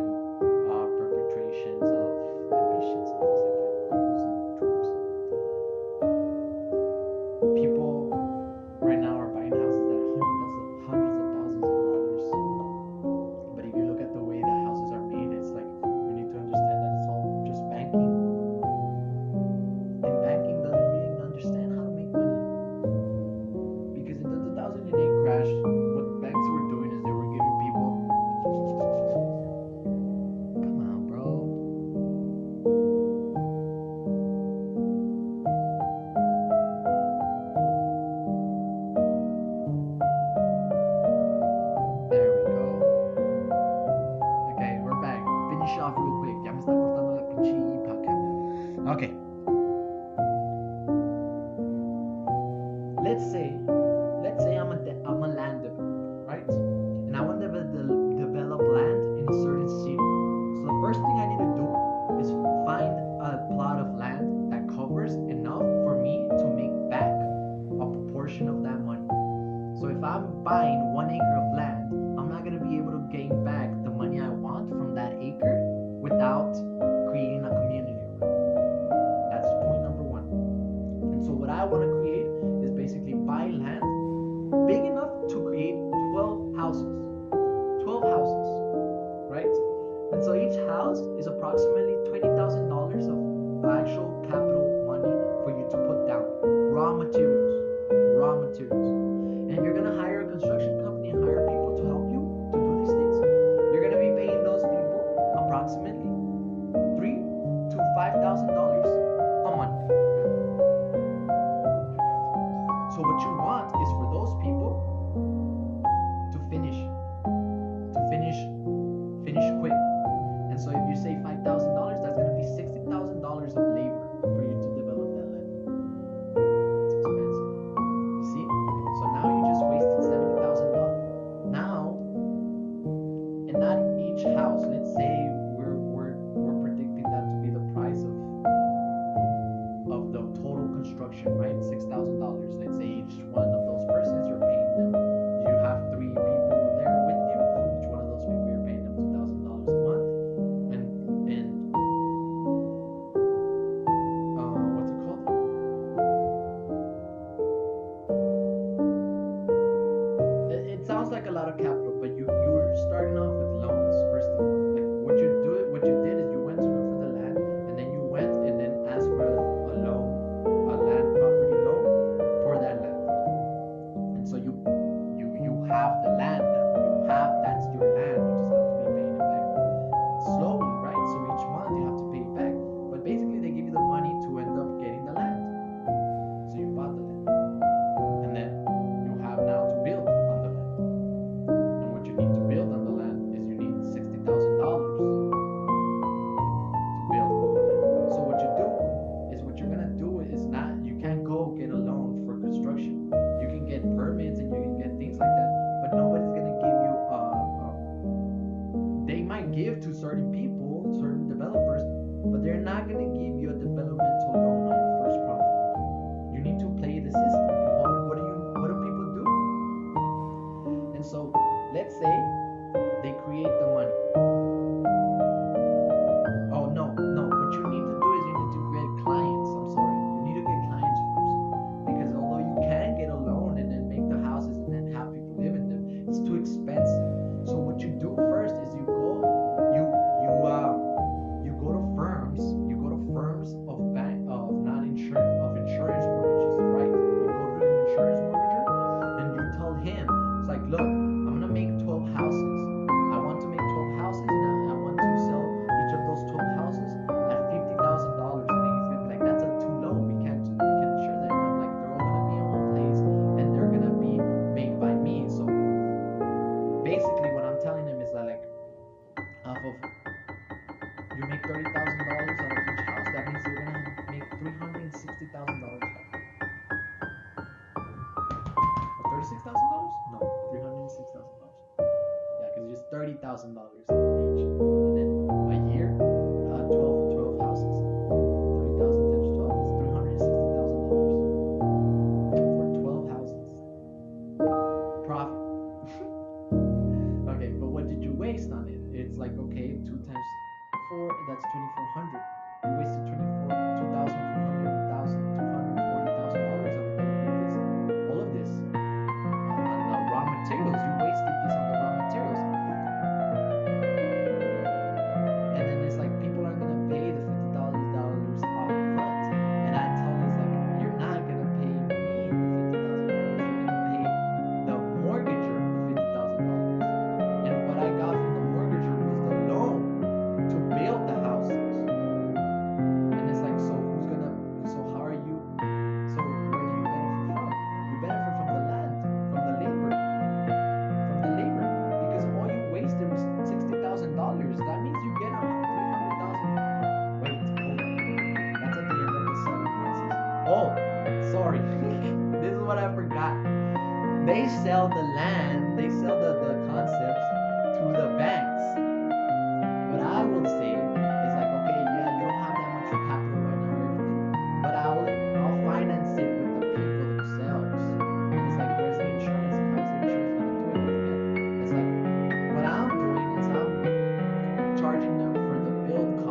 without creating a community. That's point number one. And so what I want to create is basically buy land big enough to create 12 houses. 12 houses, right? And so each house is approximately $20,000 of actual capital money for you to put down. Raw materials. And you're going to hire a construction company and hire people to help you to do these things. You're going to be paying those people approximately $3,000 to $5,000 a month. So what you want is for those people to finish quick. And so if you say $5,000, that's going to be $60,000 of labor for you to develop that land. It's expensive. See? So now you just wasted $70,000. Now, and not each house. Let's say we're predicting that to be the price of the total construction, right? $6,000. Let's say each one of those persons you're paying them. You have 3 people there with you. Each one of those people you're paying them $2,000 a month. And what's it called? It sounds like a lot of capital, but you were starting off with loans first of all. Like what you did is you went to look for the land, and then you went and then asked for a loan, a land property loan for that land. And so you have the land now. That's your land. You just have to be paying it back slowly, right? So each month you have to pay it back. But basically they give you the money to end up getting the land. So you bought the land, and then you have now to build on the land. And what you need to build on the land is you need $60,000 to build on the land. So what you're gonna do is not, you can't go get a loan for construction. You can get permits and you can get things like that, but nobody's gonna give you they might give to certain people, certain developers, but they're not gonna give you a developmental loan on your first property. You need to play the system. And what do people do? And so let's say they create the money. Oh no, what you need to do is you need to get clients. I'm sorry. You need to get clients first. Because although you can get a loan and then make the houses and then have people live in them, it's too expensive. So what you do first is you go to firms of insurance mortgages, right? You go to an insurance mortgager and you tell him, it's like, look, I'm gonna make 12 houses. I want to make 12 houses and I want to sell each of those 12 houses at $50,000. And then he's gonna be like, that's too low. We can't insure that. And I'm like, they're all gonna be in one place and they're gonna be made by me. So basically what I'm telling him is that, like, off of you make $30,000 out of each house, that means you're gonna make $360,000. Or $36,000? No, $306,000. Yeah, because it's just $30,000 each, and then a year, 12 houses. 30,000 times 12 is $360,000 for 12 houses. Profit. Okay, but what did you waste on it? It's like, okay, 2 times 4, that's 2,400. You wasted $2,400, $240,000 on all of this. On the raw materials, you wasted this on the raw materials. And then it's like people aren't gonna pay the $50,000 off front. And I tell them, it's like, you're not gonna pay me the $50,000. You're gonna pay the mortgager the $50,000. And what I got from the mortgager was the loan to build the houses. And it's like, so how are you, so where do you benefit from? You benefit from the land, from the labor, because all you wasted was $60,000. That means you get around $300,000. Wait, hold on. That's at the end of the selling process. Oh, sorry. This is what I forgot. They sell the land, they sell the concepts to the banks. What I will say is like, okay, yeah, you don't have that much capital right now or everything, but I'll finance it with the people themselves. And it's like, where's the insurance? How is the insurance gonna do it at the end? It's like, what I'm doing is I'm charging them for the build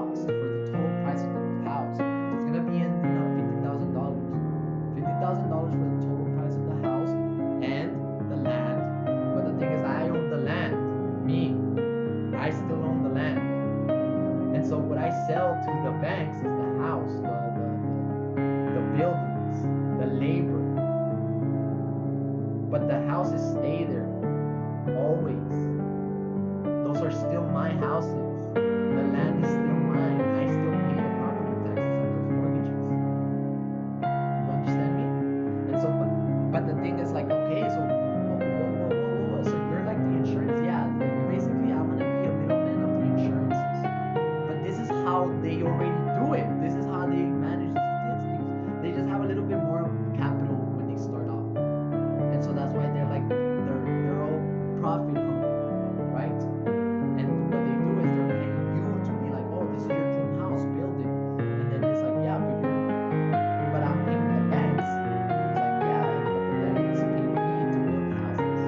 are still my houses. The land is still mine. I still pay the property taxes on those mortgages. You understand me? And so, but the thing is like, okay, so whoa. So you're like the insurance, yeah. Basically, I want to be a middleman of the insurances. But this is how they already do it. This is how they manage these things. They just have a little bit more capital when they start off, and so that's why they're like they're all profit hungry, right? And what they do is they're paying you to be like, oh, this is your dream house, build it. And then it's like, yeah, but I'm paying the banks. It's like, yeah, but the banks pay me to build the houses.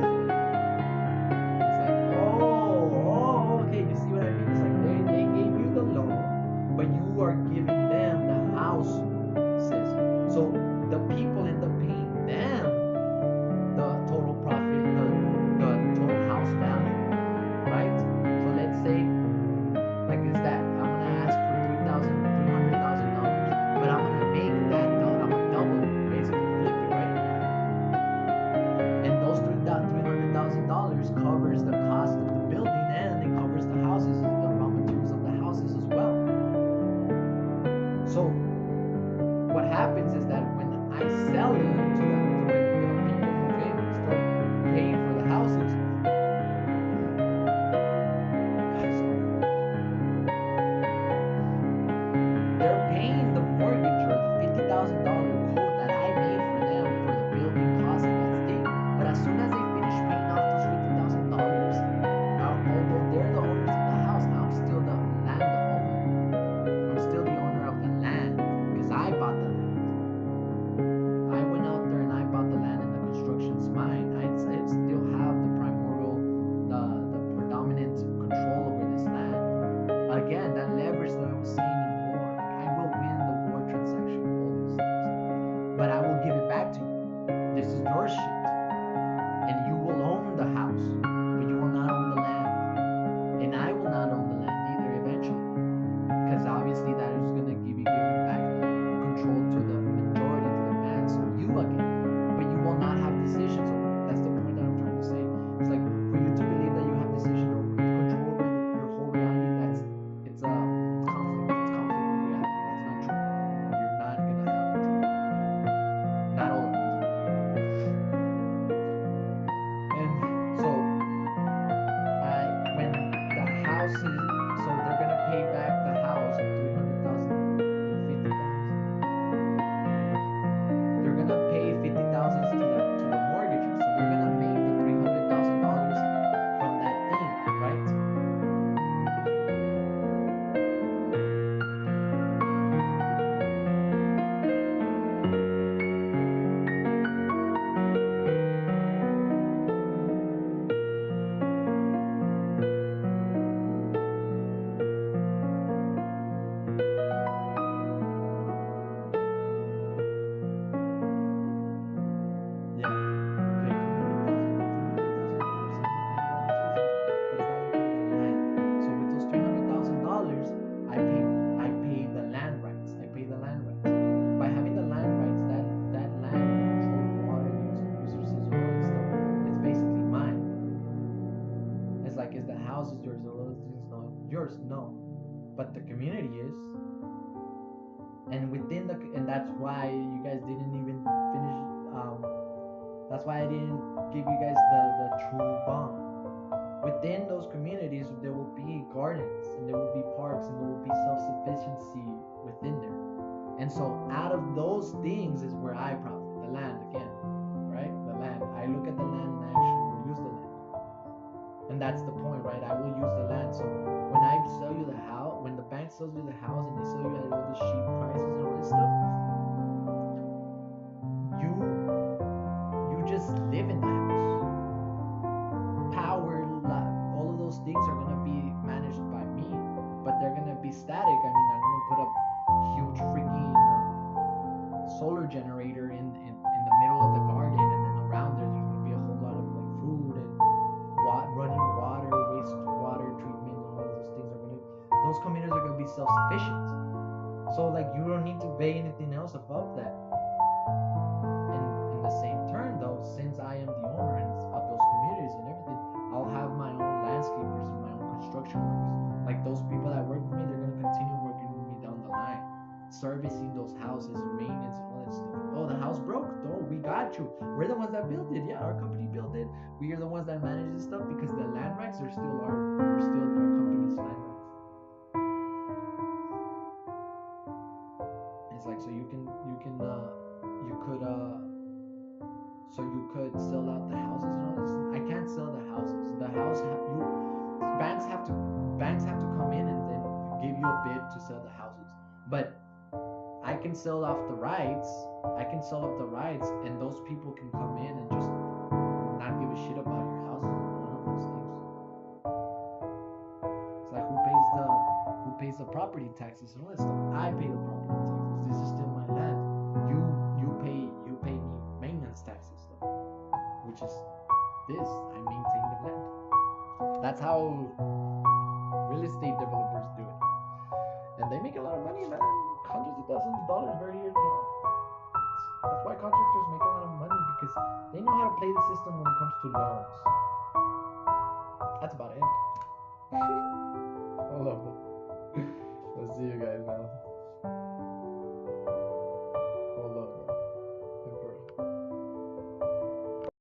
It's like, oh, okay, you see what I mean? It's like they gave you the loan, but you are giving them the houses. So the people end up paying them the total profit, the total house value, right? So let's say, like, is that I'm gonna ask for $300,000, but I'm gonna make that, I'm gonna double it, basically flip it, right? And those $300,000 covers the cost of the building, and it covers the houses, the raw materials of the houses as well. So what happens is that when I sell it to the people move in and start paying for the houses, they're paying the mortgage or the $50,000 quote that I made for them for the building cost of that thing. But as soon as they finish paying off those $50,000, although they're the owners of the house, I'm still the land owner. I'm still the owner of the land because I bought the land. I went out there and I bought the land and the construction's mine. I still have the primordial, the predominant control over this land. Again, that leverage that I was saying in war, like I will win the war transaction, all these things, but I will give it back to you. This is your shit, and you will own the house, but you will not own the land, and I will not own the land either eventually, because obviously that is going to give you giving back control to the majority, to the mass, or you again, but you will not have decisions over it. That's the point that I'm trying to say. It's like for you to believe that you have decision over control over your whole reality, it's conflict. It's conflict with reality. That's not true. You're not gonna have control. Not all of it. And so when the house is, so they're gonna pay back the house of 300,000 and 50,000. They're gonna pay 50,000 to the mortgages. So they're gonna make the $300,000 from that thing, right? Yours, no, but the community is, and within the, and that's why you guys didn't even finish. That's why I didn't give you guys the true bomb. Within those communities, there will be gardens, and there will be parks, and there will be self-sufficiency within there. And so, out of those things is where I profit. The land again, right? The land. I look at the land and I actually will use the land, and that's the point, right? I will use the land. So when I sell you the house, when the bank sells you the house and they sell you at all the cheap prices and all this stuff, you just live in the house. Power, all of those things are gonna be managed by me, but they're gonna be static. I mean, I'm gonna put a huge freaking solar generator in the middle of the garden, and then around there's gonna be a whole lot of like food and running water, wastewater treatment, and all of those things are gonna. Those communities are gonna be self-sufficient. So like you don't need to pay anything else above that. In the same turn, though, since I am the owner of those communities and everything, I'll have my own landscapers and my own construction like those people that work for me, they're gonna continue working with me down the line, servicing those houses, maintenance, all that stuff. Oh, the house broke? Oh, we got you. We're the ones that built it. Yeah, our company built it. We are the ones that manage this stuff because the land rights are still our company's land rights. It's like so you could sell out the houses and all this. I can't sell the houses. Banks have to come in and then give you a bid to sell the houses. But I can sell off the rights. I can sell up the rights, and those people can come in and just not give a shit about your houses and none of those things. It's like who pays the property taxes and all that stuff? I pay the property taxes. This is still my land. You pay me maintenance taxes though, which is this. I maintain the land. That's how real estate developers do it, and they make a lot of money, man. Hundreds of thousands of dollars very early on. That's why contractors make a lot of money, because they know how to play the system when it comes to loans. That's about it. I love it. Let's see you guys, man.